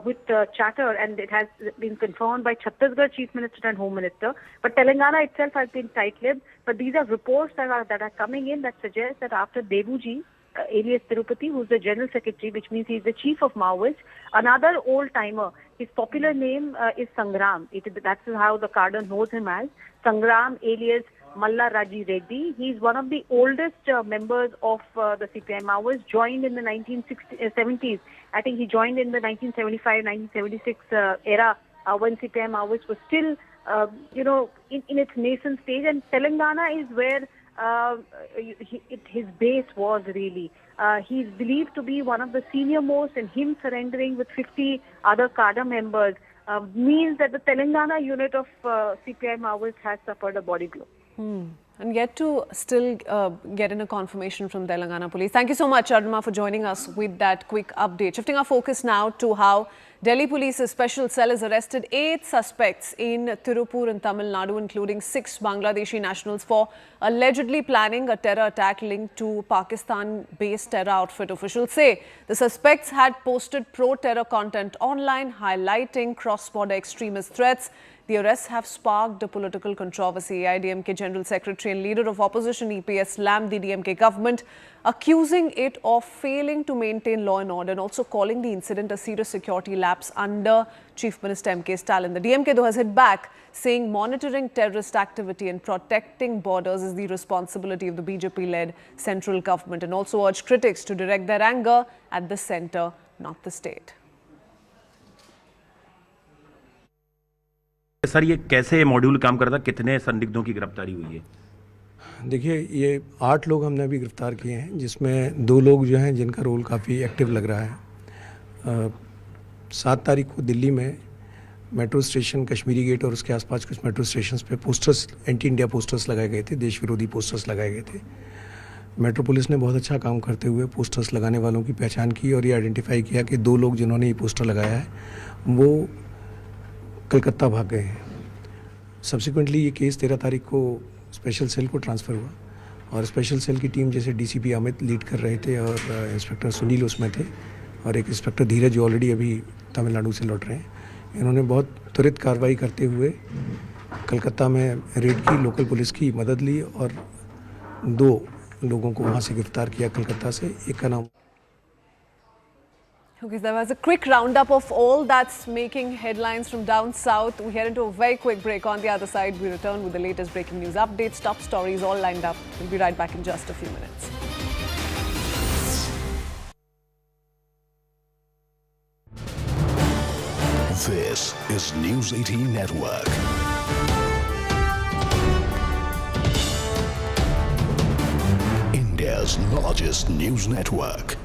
with chatter, and it has been confirmed by Chhattisgarh Chief Minister and Home Minister. But Telangana itself has been tight-lipped. But these are reports that are coming in that suggest that after Devuji, alias Tirupati, who's the General Secretary, which means he's the Chief of Maoists, another old-timer, his popular name is Sangram. That's how the cadre knows him as. Sangram, alias Malla Raji Reddy. He's one of the oldest members of the CPI Maoists, joined in the 1970s. I think he joined in the 1975-1976 era when CPI Maoists was still, in its nascent stage. And Telangana is where his base was really. He's believed to be one of the senior most, and him surrendering with 50 other cadre members means that the Telangana unit of CPI Maoists has suffered a body blow. And yet to still get in a confirmation from Telangana police. Thank you so much, Arunima, for joining us with that quick update. Shifting our focus now to how Delhi Police's special cell has arrested 8 suspects in Tirupur in Tamil Nadu, including 6 Bangladeshi nationals, for allegedly planning a terror attack linked to Pakistan-based terror outfit. Officials say the suspects had posted pro-terror content online, highlighting cross-border extremist threats. The arrests have sparked a political controversy. AIDMK General Secretary and leader of opposition EPS slammed the DMK government, accusing it of failing to maintain law and order, and also calling the incident a serious security lapse under Chief Minister M.K. Stalin. The DMK, though, has hit back, saying monitoring terrorist activity and protecting borders is the responsibility of the BJP-led central government, and also urged critics to direct their anger at the centre, not the state. Sir, ये कैसे module काम करता, कितने संदिग्धों की गिरफ्तारी हुई है? देखिए, ये 8 लोग हमने अभी गिरफ्तार किए हैं, जिसमें 2 लोग जो हैं जिनका रोल काफ़ी एक्टिव लग रहा है। 7 तारीख को दिल्ली में मेट्रो स्टेशन कश्मीरी गेट और उसके आसपास कुछ मेट्रो स्टेशंस पे पोस्टर्स, एंटी इंडिया पोस्टर्स लगाए गए थे, देश विरोधी पोस्टर्स लगाए गए थे। मेट्रो पुलिस ने बहुत अच्छा काम करते हुए पोस्टर्स लगाने वालों की पहचान की और ये आइडेंटिफाई किया कि 2 लोग जिन्होंने ये पोस्टर लगाया है वो कलकत्ता भाग गए हैं। सब्सिक्वेंटली ये केस 13 तारीख को स्पेशल सेल को ट्रांसफ़र हुआ और स्पेशल सेल की टीम जैसे डीसीपी अमित लीड कर रहे थे और इंस्पेक्टर सुनील उसमें थे और एक इंस्पेक्टर धीरज जो ऑलरेडी अभी तमिलनाडु से लौट रहे हैं। इन्होंने बहुत त्वरित कार्रवाई करते हुए कलकत्ता में रेड की, लोकल पुलिस की मदद ली और 2 लोगों को वहाँ से गिरफ्तार किया कलकत्ता से। एक का नाम Okay, there was a quick roundup of all that's making headlines from down south. We head into a very quick break. On the other side, we return with the latest breaking news updates, top stories all lined up. We'll be right back in just a few minutes. This is News 18 Network. India's largest news network.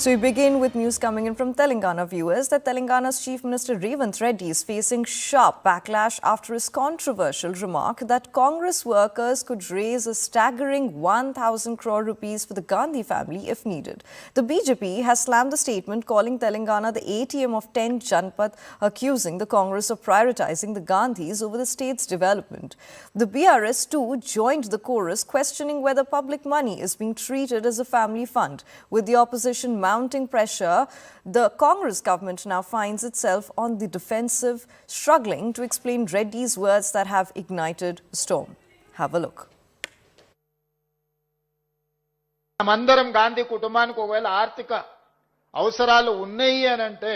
So we begin with news coming in from Telangana viewers that Telangana's Chief Minister Revanth Reddy is facing sharp backlash after his controversial remark that Congress workers could raise a staggering 1,000 crore rupees for the Gandhi family if needed. The BJP has slammed the statement, calling Telangana the ATM of 10 Janpath, accusing the Congress of prioritizing the Gandhis over the state's development. The BRS too joined the chorus, questioning whether public money is being treated as a family fund. With the opposition mounting pressure, the Congress government now finds itself on the defensive, struggling to explain Reddy's words that have ignited a storm. Have a look. మందరం గాంధీ కుటుంబానికి ఒకవేళ ఆర్థిక అవసరాలు ఉన్నాయి అని అంటే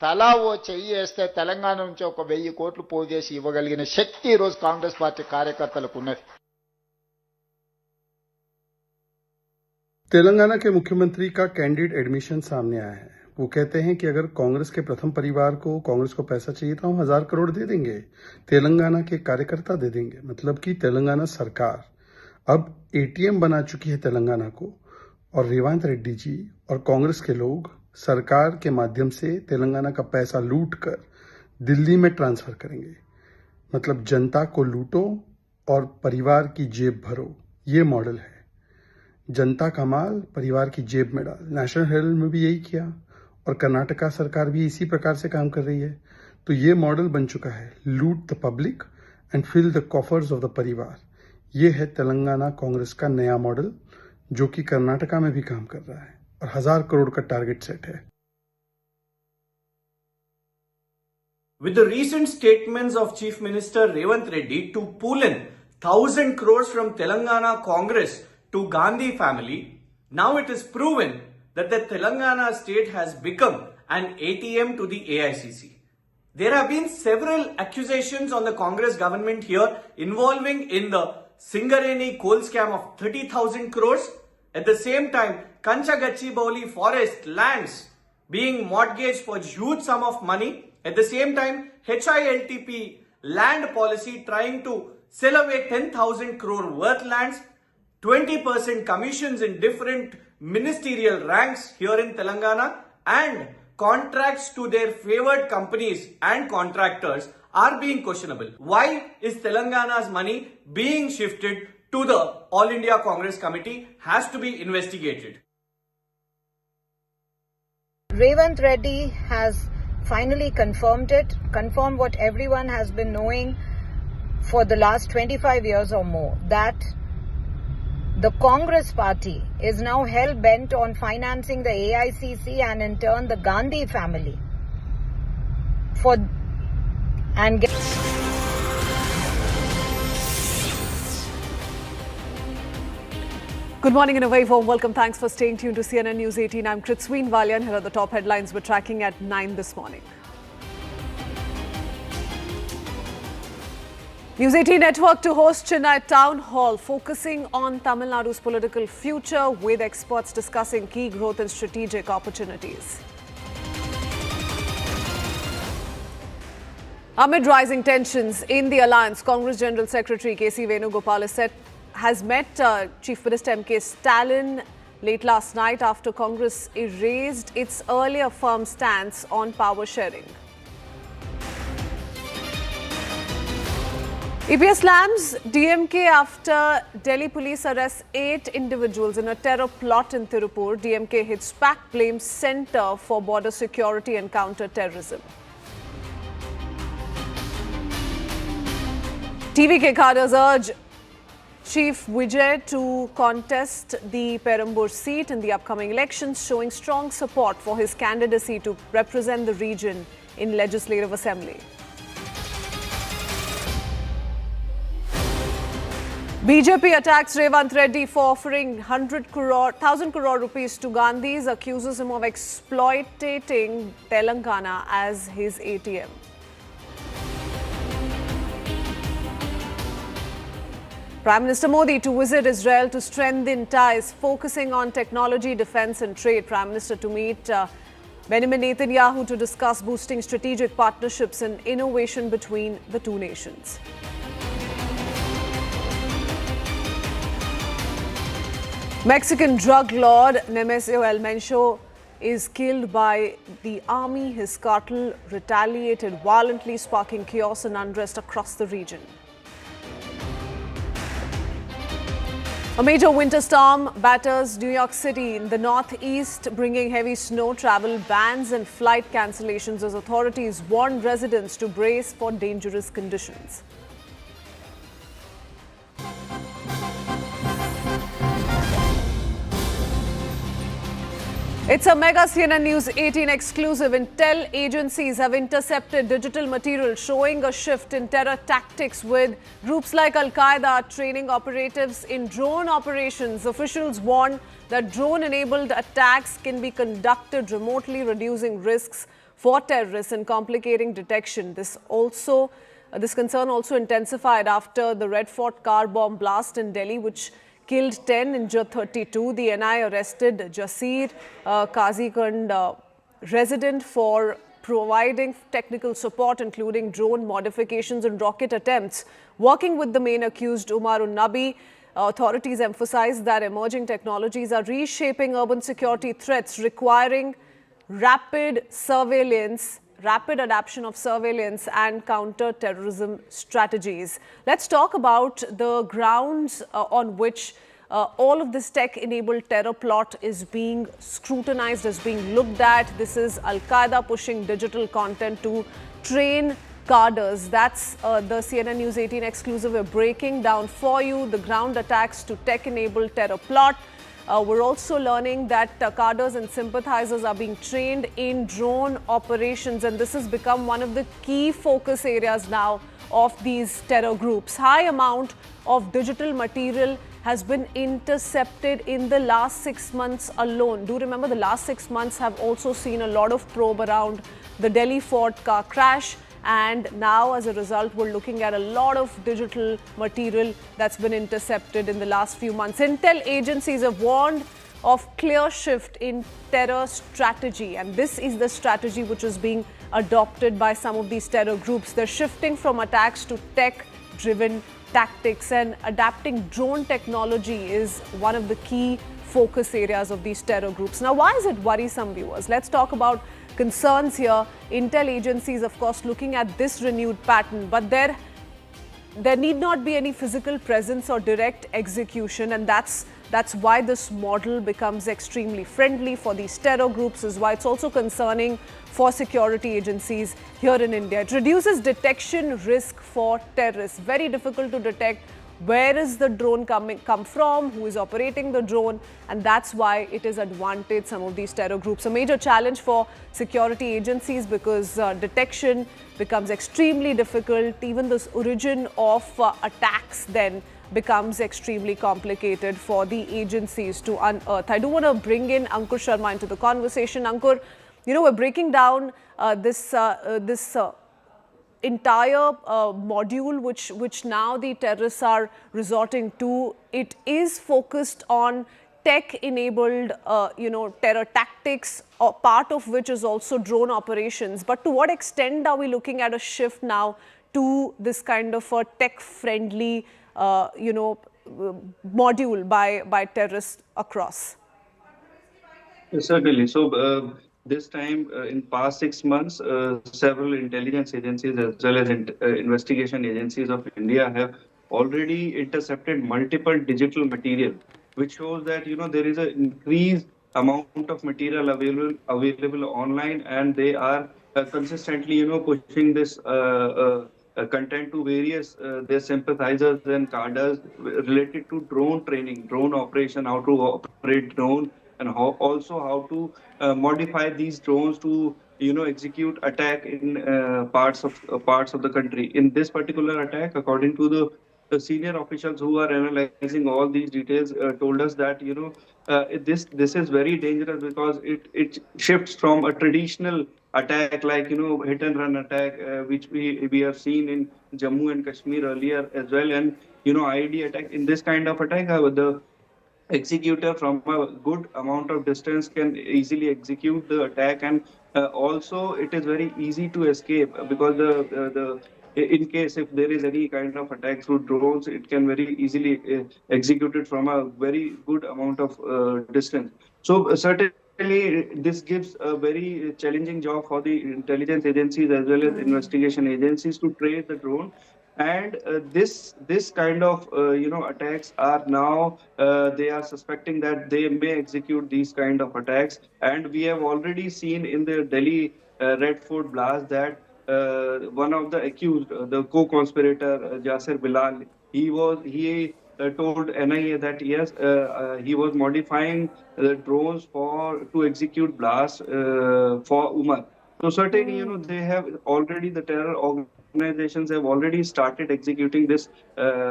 తలా ఓ చెయ్యి వేస్తే తెలంగాణ నుంచి 1,000 కోట్లు పోజేసి ఇవ్వగలిగిన శక్తి ఈ రోజు కాంగ్రెస్ పార్టీ కార్యకర్తలకు ఉన్నది. तेलंगाना के मुख्यमंत्री का कैंडिडेट एडमिशन सामने आया है। वो कहते हैं कि अगर कांग्रेस के प्रथम परिवार को कांग्रेस को पैसा चाहिए तो हम 1000 करोड़ दे देंगे, तेलंगाना के कार्यकर्ता दे देंगे। मतलब कि तेलंगाना सरकार अब एटीएम बना चुकी है तेलंगाना को, और रेवंत रेड्डी जी और कांग्रेस के लोग सरकार के माध्यम से तेलंगाना का पैसा लूट कर दिल्ली में ट्रांसफर करेंगे। मतलब जनता को लूटो और परिवार की जेब भरो, ये मॉडल है। जनता का माल परिवार की जेब में डाल। नेशनल हेराल्ड में भी यही किया, और कर्नाटका सरकार भी इसी प्रकार से काम कर रही है। तो ये मॉडल बन चुका है, loot the public and fill the coffers of the parivar. ये है तेलंगाना कांग्रेस का नया मॉडल, जो कि कर्नाटका में भी काम कर रहा है और 1000 करोड़ का टारगेट सेट है। With the recent statements of Chief Minister Revanth Reddy to pull in 1,000 crores from Telangana Congress to Gandhi family, now it is proven that the Telangana state has become an ATM to the AICC. There have been several accusations on the Congress government here involving in the Singareni coal scam of 30,000 crores. At the same time, Kanchagachibauli forest lands being mortgaged for huge sum of money. At the same time, HILTP land policy trying to sell away 10,000 crore worth lands, 20% commissions in different ministerial ranks here in Telangana, and contracts to their favored companies and contractors are being questionable. Why is Telangana's money being shifted to the All India Congress Committee has to be investigated. Revanth Reddy has finally confirmed what everyone has been knowing for the last 25 years or more, that the Congress party is now hell-bent on financing the AICC and in turn the Gandhi family Good morning and a very warm welcome. Thanks for staying tuned to CNN News 18. I'm Kritsween Valyan. Here are the top headlines we're tracking at 9 this morning. News 18 network to host Chennai Town Hall, focusing on Tamil Nadu's political future, with experts discussing key growth and strategic opportunities. Amid rising tensions in the alliance, Congress General Secretary K.C. Venugopal has met Chief Minister M.K. Stalin late last night after Congress erased its earlier firm stance on power sharing. EPS slams DMK after Delhi police arrests 8 individuals in a terror plot in Tirupur. DMK hits back, blames Centre for Border Security and Counter-Terrorism. TVK cadres urge Chief Vijay to contest the Perambur seat in the upcoming elections, showing strong support for his candidacy to represent the region in Legislative Assembly. BJP attacks Revanth Reddy for offering 1,000 crore rupees to Gandhis, accuses him of exploiting Telangana as his ATM. Prime Minister Modi to visit Israel to strengthen ties, focusing on technology, defense and trade. Prime Minister to meet Benjamin Netanyahu to discuss boosting strategic partnerships and innovation between the two nations. Mexican drug lord Nemesio El Mencho is killed by the army. His cartel retaliated violently, sparking chaos and unrest across the region. A major winter storm batters New York City in the northeast, bringing heavy snow, travel bans and flight cancellations as authorities warn residents to brace for dangerous conditions. It's a mega CNN News 18 exclusive. Intel agencies have intercepted digital material showing a shift in terror tactics, with groups like Al-Qaeda training operatives in drone operations. Officials warn that drone-enabled attacks can be conducted remotely, reducing risks for terrorists and complicating detection. This concern also intensified after the Red Fort car bomb blast in Delhi, which killed 10, injured 32. The NI arrested Jasir Kazikand resident for providing technical support, including drone modifications and rocket attempts. Working with the main accused, Umar Nabi, authorities emphasize that emerging technologies are reshaping urban security threats, requiring rapid adoption of surveillance and counter-terrorism strategies. Let's talk about the grounds on which all of this tech-enabled terror plot is being scrutinized, is being looked at. This is Al-Qaeda pushing digital content to train cadres. That's the CNN News 18 exclusive. We're breaking down for you the ground attacks to tech-enabled terror plot. We're also learning that cadres and sympathizers are being trained in drone operations, and this has become one of the key focus areas now of these terror groups. High amount of digital material has been intercepted in the last 6 months alone. Do remember, the last 6 months have also seen a lot of probe around the Delhi Fort car crash. And now, as a result, we're looking at a lot of digital material that's been intercepted in the last few months. Intel agencies have warned of clear shift in terror strategy. And this is the strategy which is being adopted by some of these terror groups. They're shifting from attacks to tech-driven tactics, and adapting drone technology is one of the key focus areas of these terror groups. Now, why is it worrisome, viewers? Let's talk about concerns here. Intel agencies, of course, looking at this renewed pattern, but there need not be any physical presence or direct execution, and that's why this model becomes extremely friendly for these terror groups, is why it's also concerning for security agencies here in India. It reduces detection risk for terrorists. Very difficult to detect where is the drone come from, who is operating the drone, and that's why it is advantaged some of these terror groups. A major challenge for security agencies because detection becomes extremely difficult. Even this origin of attacks then becomes extremely complicated for the agencies to unearth. I do want to bring in Ankur Sharma into the conversation. Ankur, you know, we're breaking down this entire module which now the terrorists are resorting to. It is focused on tech-enabled, terror tactics, part of which is also drone operations. But to what extent are we looking at a shift now to this kind of a tech-friendly, module by terrorists across? Certainly. So this time, in past 6 months, several intelligence agencies as well as investigation agencies of India have already intercepted multiple digital material, which shows that there is an increased amount of material available online, and they are consistently pushing this content to various their sympathizers and cadres related to drone training, drone operation, how to operate drone, and how to modify these drones to execute attack in parts of the country. In this particular attack, according to the senior officials who are analyzing all these details, told us that this is very dangerous because it shifts from a traditional attack like hit and run attack, which we have seen in Jammu and Kashmir earlier as well, and IED attack. In this kind of attack, the executor from a good amount of distance can easily execute the attack, and also it is very easy to escape because in case if there is any kind of attack through drones, it can very easily execute it from a very good amount of distance. So certainly this gives a very challenging job for the intelligence agencies as well as investigation agencies to trace the drone. And this kind of attacks are now they are suspecting that they may execute these kind of attacks, and we have already seen in the Delhi Red Fort blast that one of the accused, the co-conspirator Jasir Bilal, he told NIA that yes, he was modifying the drones to execute blasts for Umar. So certainly, they have already, the terror organizations have already started executing this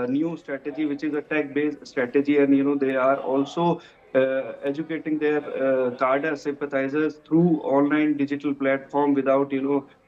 new strategy, which is a tech-based strategy, and they are also educating their cadre sympathizers through online digital platform without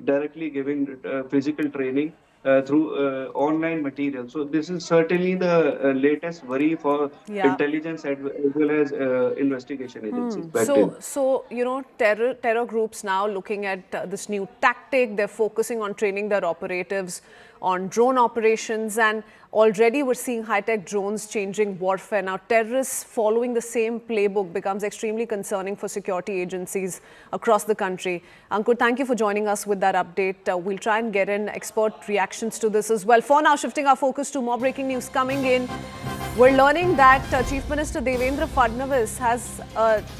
directly giving physical training. through online material. So this is certainly the latest worry for intelligence as well as investigation agencies. Back to you. So you know, terror groups now looking at this new tactic. They're focusing on training their operatives on drone operations, and already we're seeing high-tech drones changing warfare. Now, terrorists following the same playbook becomes extremely concerning for security agencies across the country. Ankur, thank you for joining us with that update. We'll try and get in expert reactions to this as well. For now, shifting our focus to more breaking news coming in. We're learning that Chief Minister Devendra Fadnavis has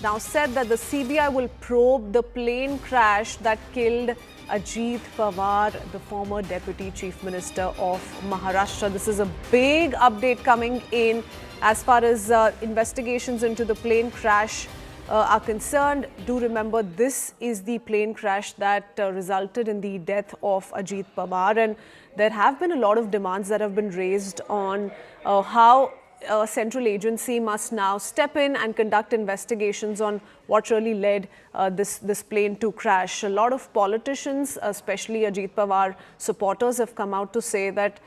now said that the CBI will probe the plane crash that killed Ajit Pawar, the former Deputy Chief Minister of Maharashtra. This is a big update coming in as far as investigations into the plane crash are concerned. Do remember, this is the plane crash that resulted in the death of Ajit Pawar, and there have been a lot of demands that have been raised on how a central agency must now step in and conduct investigations on what really led this plane to crash. A lot of politicians, especially Ajit Pawar supporters, have come out to say that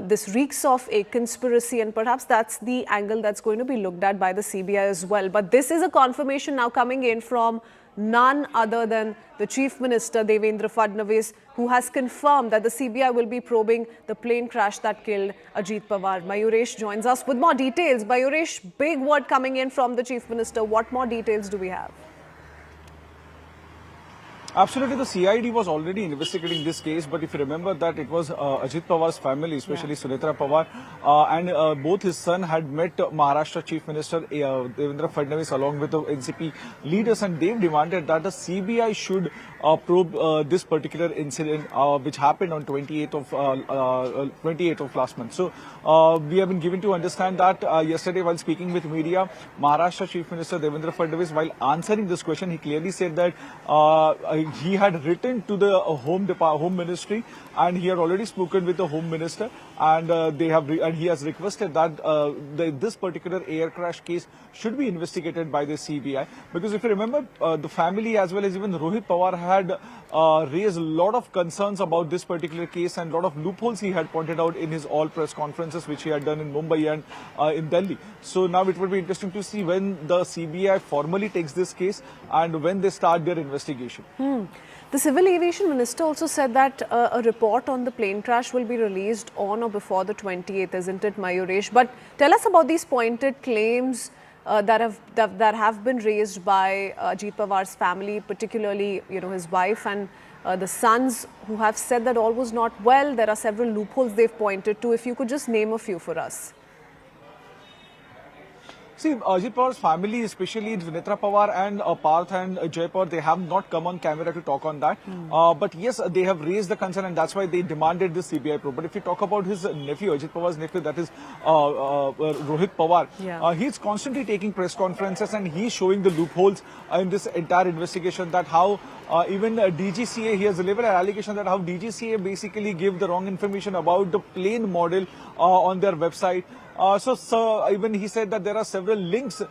this reeks of a conspiracy, and perhaps that's the angle that's going to be looked at by the CBI as well. But this is a confirmation now coming in from none other than the Chief Minister Devendra Fadnavis, who has confirmed that the CBI will be probing the plane crash that killed Ajit Pawar. Mayuresh joins us with more details. Mayuresh, big word coming in from the Chief Minister. What more details do we have? Absolutely, the CID was already investigating this case, but if you remember that it was Ajit Pawar's family, especially Sunetra Pawar, and both his son had met Maharashtra Chief Minister Devendra Fadnavis along with the NCP leaders, and they've demanded that the CBI should probe this particular incident which happened on 28th of last month. So we have been given to understand that yesterday while speaking with media, Maharashtra Chief Minister Devendra Fadnavis, while answering this question, he clearly said that he had written to the Home Ministry, and he had already spoken with the Home Minister, and he has requested that this particular air crash case should be investigated by the CBI, because if you remember, the family as well as even Rohit Pawar had raised a lot of concerns about this particular case, and a lot of loopholes he had pointed out in his all press conferences which he had done in Mumbai and in Delhi. So now it would be interesting to see when the CBI formally takes this case and when they start their investigation. The Civil Aviation Minister also said that a report on the plane crash will be released on or before the 28th, isn't it, Mayuresh? But tell us about these pointed claims that have been raised by Ajit Pawar's family, particularly his wife and the sons, who have said that all was not well. There are several loopholes they've pointed to. If you could just name a few for us. See, Ajit Pawar's family, especially Sunetra Pawar and Parth and Jay Pawar, they have not come on camera to talk on that. But yes, they have raised the concern, and that's why they demanded this CBI probe. But if you talk about his nephew, Ajit Pawar's nephew, that is Rohit Pawar, he's constantly taking press conferences and he's showing the loopholes in this entire investigation, that how even DGCA, he has delivered an allegation that how DGCA basically gave the wrong information about the plane model on their website. So even he said that there are several links to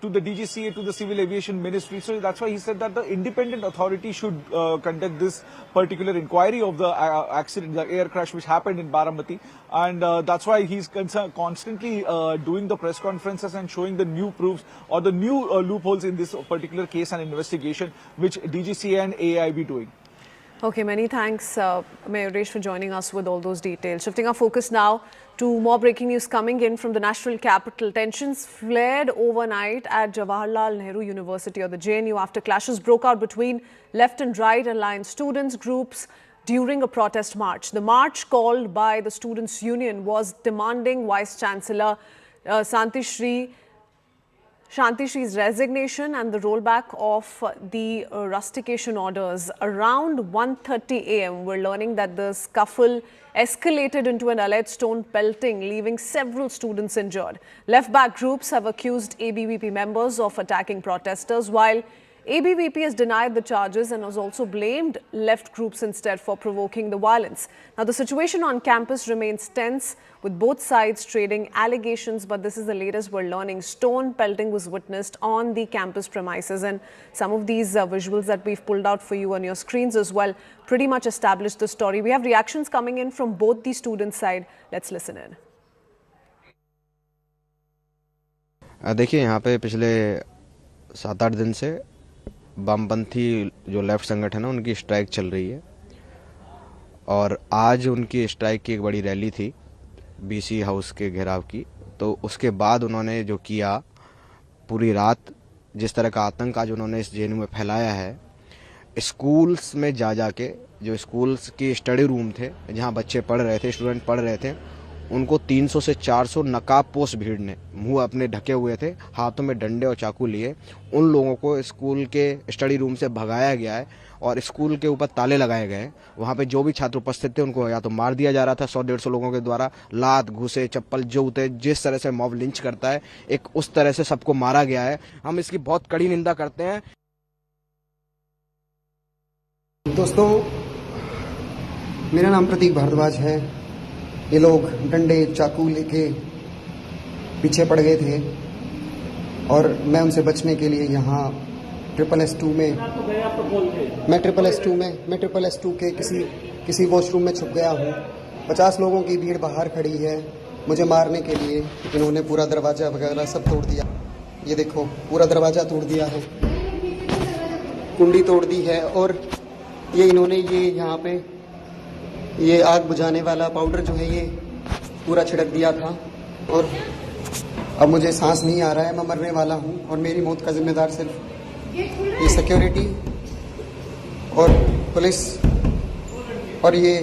the DGCA, to the Civil Aviation Ministry. So that's why he said that the independent authority should conduct this particular inquiry of the accident, the air crash which happened in Baramati. And that's why he's constantly doing the press conferences and showing the new proofs or the new loopholes in this particular case and investigation which DGCA and AIB doing. Okay, many thanks, Mayuresh, for joining us with all those details. Shifting our focus now to more breaking news coming in from the national capital. Tensions flared overnight at Jawaharlal Nehru University, or the JNU, after clashes broke out between left and right aligned students groups during a protest march. The march, called by the Students' Union, was demanding Vice Chancellor Shantishri's resignation and the rollback of the rustication orders. Around 1:30 a.m., we're learning that the scuffle escalated into an alleged stone pelting, leaving several students injured. Left-back groups have accused ABVP members of attacking protesters, while ABVP has denied the charges and has also blamed left groups instead for provoking the violence. Now, the situation on campus remains tense with both sides trading allegations, but this is the latest we're learning. Stone pelting was witnessed on the campus premises, and some of these visuals that we've pulled out for you on your screens as well pretty much established the story. We have reactions coming in from both the students' side. Let's listen in. देखिए, यहाँ पे पिछले 7-8 दिन से वामपंथी जो left संगठन है उनकी स्ट्राइक चल रही है और आज उनकी स्ट्राइक की एक बड़ी रैली थी बीसी हाउस के घेराव की। तो उसके बाद उन्होंने जो किया, पूरी रात जिस तरह का आतंक आज उन्होंने इस जेएनयू में फैलाया है, स्कूल्स में जा के जो स्कूल्स की स्टडी रूम थे जहाँ बच्चे पढ़ रहे थे, स्टूडेंट पढ़ रहे थे, उनको 300 से 400 नकाबपोश भीड़ ने, मुंह अपने ढके हुए थे, हाथों में डंडे और चाकू लिए, उन लोगों को स्कूल के स्टडी रूम से भगाया गया है और स्कूल के ऊपर ताले लगाए गए। वहाँ पे जो भी छात्र उपस्थित थे उनको या तो मार दिया जा रहा था 100-150 लोगों के द्वारा, लात, घुसे, चप्पल, जूते, जिस तरह से मॉब लिंच करता है एक उस तरह से सबको मारा गया है। हम इसकी बहुत कड़ी निंदा करते हैं। दोस्तों, मेरा नाम प्रतीक भारद्वाज है। ये लोग डंडे चाकू लेके पीछे पड़ गए थे और मैं उनसे बचने के लिए यहाँ ट्रिपल एस टू के किसी वॉशरूम में छुप गया हूँ। 50 लोगों की भीड़ बाहर खड़ी है मुझे मारने के लिए। इन्होंने पूरा दरवाज़ा वगैरह सब तोड़ दिया। ये देखो, पूरा दरवाज़ा तोड़ दिया है, कुंडी तोड़ दी है और ये इन्होंने यहाँ पे ये आग बुझाने वाला पाउडर जो है ये पूरा छिड़क दिया था और अब मुझे सांस नहीं आ रहा है, मैं मरने वाला हूँ और मेरी मौत का जिम्मेदार सिर्फ ये सिक्योरिटी और पुलिस और ये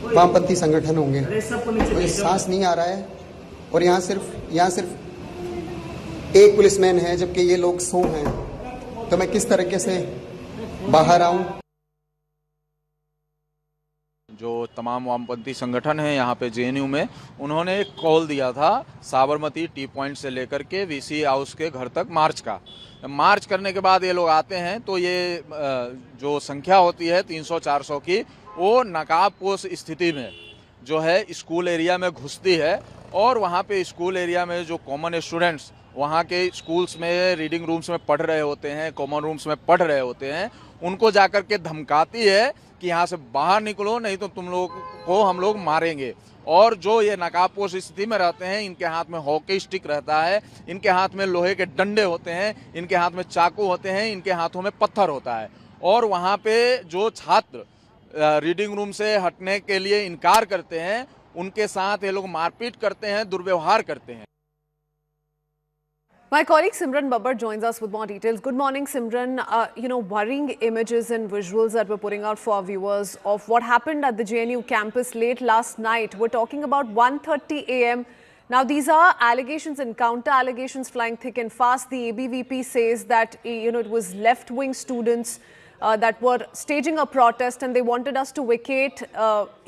वामपंथी संगठन होंगे। मुझे सांस नहीं आ रहा है और यहाँ सिर्फ एक पुलिसमैन है जबकि ये लोग 100 हैं, तो मैं किस तरीके से बाहर आऊँ। जो तमाम वामपंथी संगठन हैं यहाँ पे जेएनयू में, उन्होंने एक कॉल दिया था साबरमती टी पॉइंट से लेकर के वीसी हाउस के घर तक मार्च का। मार्च करने के बाद ये लोग आते हैं तो ये जो संख्या होती है 300-400 की, वो नकाबपोश स्थिति में जो है स्कूल एरिया में घुसती है और वहाँ पे स्कूल एरिया में जो कॉमन स्टूडेंट्स वहाँ के स्कूल्स में रीडिंग रूम्स में पढ़ रहे होते हैं, कॉमन रूम्स में पढ़ रहे होते हैं, उनको जाकर के धमकाती है कि यहाँ से बाहर निकलो नहीं तो तुम लोग को हम लोग मारेंगे। और जो ये नकाबपोश स्थिति में रहते हैं, इनके हाथ में हॉकी स्टिक रहता है, इनके हाथ में लोहे के डंडे होते हैं, इनके हाथ में चाकू होते हैं, इनके हाथों में पत्थर होता है। और वहाँ पे जो छात्र रीडिंग रूम से हटने के लिए इनकार करते हैं, उनके साथ ये लोग मारपीट करते हैं, दुर्व्यवहार करते हैं। My colleague Simran Babbar joins us with more details. Good morning, Simran. Worrying images and visuals that we're putting out for our viewers of what happened at the JNU campus late last night. We're talking about 1:30 a.m. Now, these are allegations and counter-allegations flying thick and fast. The ABVP says that, it was left-wing students that were staging a protest and they wanted us to vacate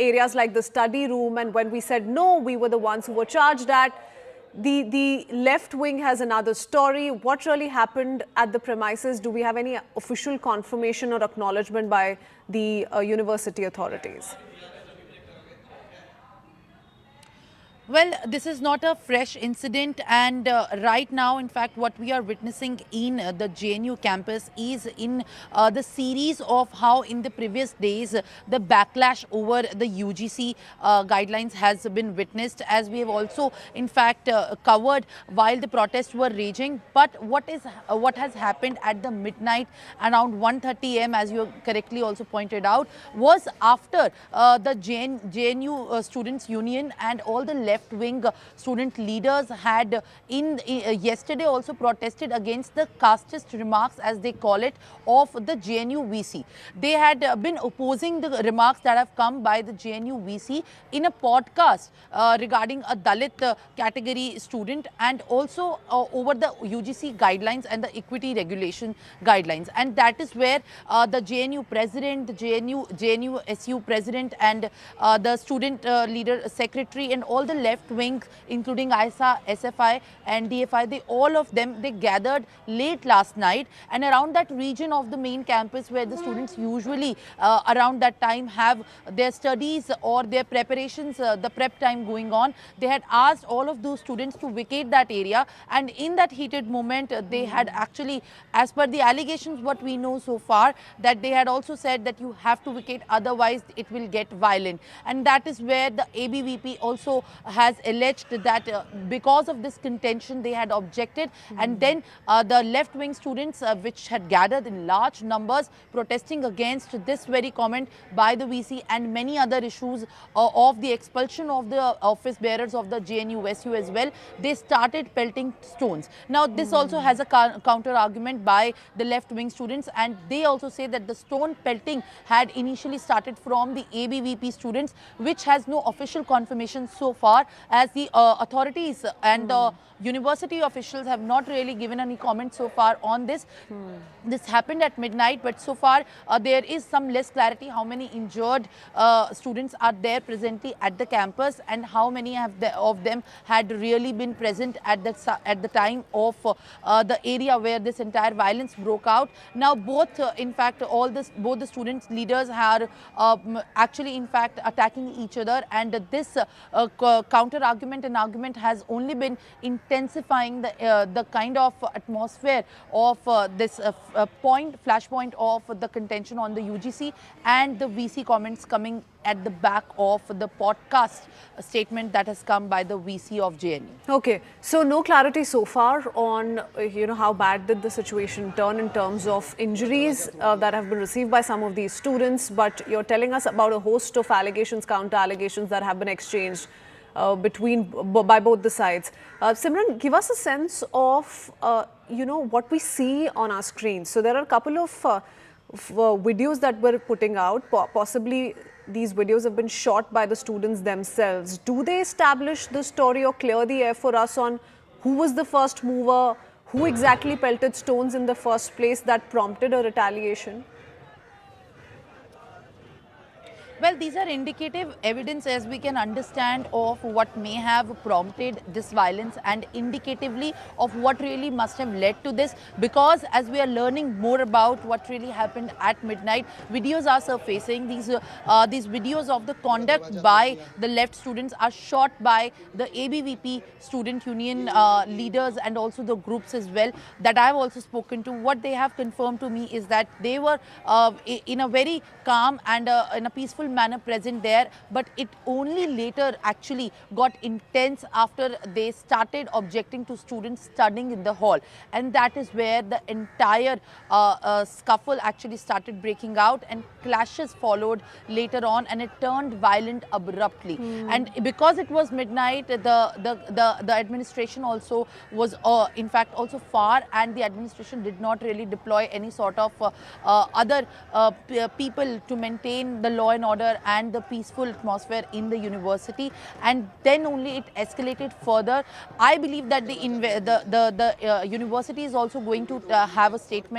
areas like the study room. And when we said no, we were the ones who were charged at. The left wing has another story. What really happened at the premises? Do we have any official confirmation or acknowledgement by the university authorities? Well, this is not a fresh incident, and right now, in fact, what we are witnessing in the JNU campus is in the series of how in the previous days the backlash over the UGC guidelines has been witnessed, as we have also in fact covered while the protests were raging. But what has happened at the midnight around 1:30 a.m., as you correctly also pointed out, was after the JNU Students Union and all the left-wing student leaders had yesterday also protested against the casteist remarks, as they call it, of the JNU VC. They had been opposing the remarks that have come by the JNU VC in a podcast regarding a Dalit category student, and also over the UGC guidelines and the equity regulation guidelines. And that is where the JNU president, the JNU SU president, and the student leader secretary and all the left wing, including ISA, SFI and DFI, all of them gathered late last night, and around that region of the main campus where the students usually around that time have their studies or their preparations, the prep time going on, they had asked all of those students to vacate that area, and in that heated moment they had actually, as per the allegations what we know so far, that they had also said that you have to vacate, otherwise it will get violent. And that is where the ABVP also has alleged that because of this contention they had objected, and then the left wing students which had gathered in large numbers protesting against this very comment by the VC and many other issues of the expulsion of the office bearers of the JNU SU as well, they started pelting stones. Now this also has a counter argument by the left wing students, and they also say that the stone pelting had initially started from the ABVP students, which has no official confirmation so far, as the authorities and the university officials have not really given any comment so far on this. This happened at midnight, but so far there is some less clarity how many injured students are there presently at the campus and how many of them had really been present at the time of the area where this entire violence broke out. Now both in fact both the students leaders are actually in fact attacking each other, and this counter argument and argument has only been intensifying the kind of atmosphere of this flashpoint of the contention on the UGC and the VC comments coming at the back of the podcast statement that has come by the VC of JNU. Okay, so no clarity so far on how bad did the situation turn in terms of injuries that have been received by some of these students, but you're telling us about a host of allegations, counter allegations that have been exchanged by both the sides. Simran, give us a sense of what we see on our screens. So there are a couple of videos that we're putting out. Possibly these videos have been shot by the students themselves. Do they establish the story or clear the air for us on who was the first mover, who exactly pelted stones in the first place that prompted a retaliation? Well, these are indicative evidence, as we can understand, of what may have prompted this violence and indicatively of what really must have led to this, because as we are learning more about what really happened at midnight, videos are surfacing. These videos of the conduct by the left students are shot by the ABVP student union leaders and also the groups as well that I have also spoken to. What they have confirmed to me is that they were in a very calm and in a peaceful manner present there, but it only later actually got intense after they started objecting to students studying in the hall, and that is where the entire scuffle actually started breaking out, and clashes followed later on, and it turned violent abruptly. And because it was midnight, the administration also was in fact also far, and the administration did not really deploy any sort of other people to maintain the law and order and the peaceful atmosphere in the university, and then only it escalated further. I believe that the university is also going to have a statement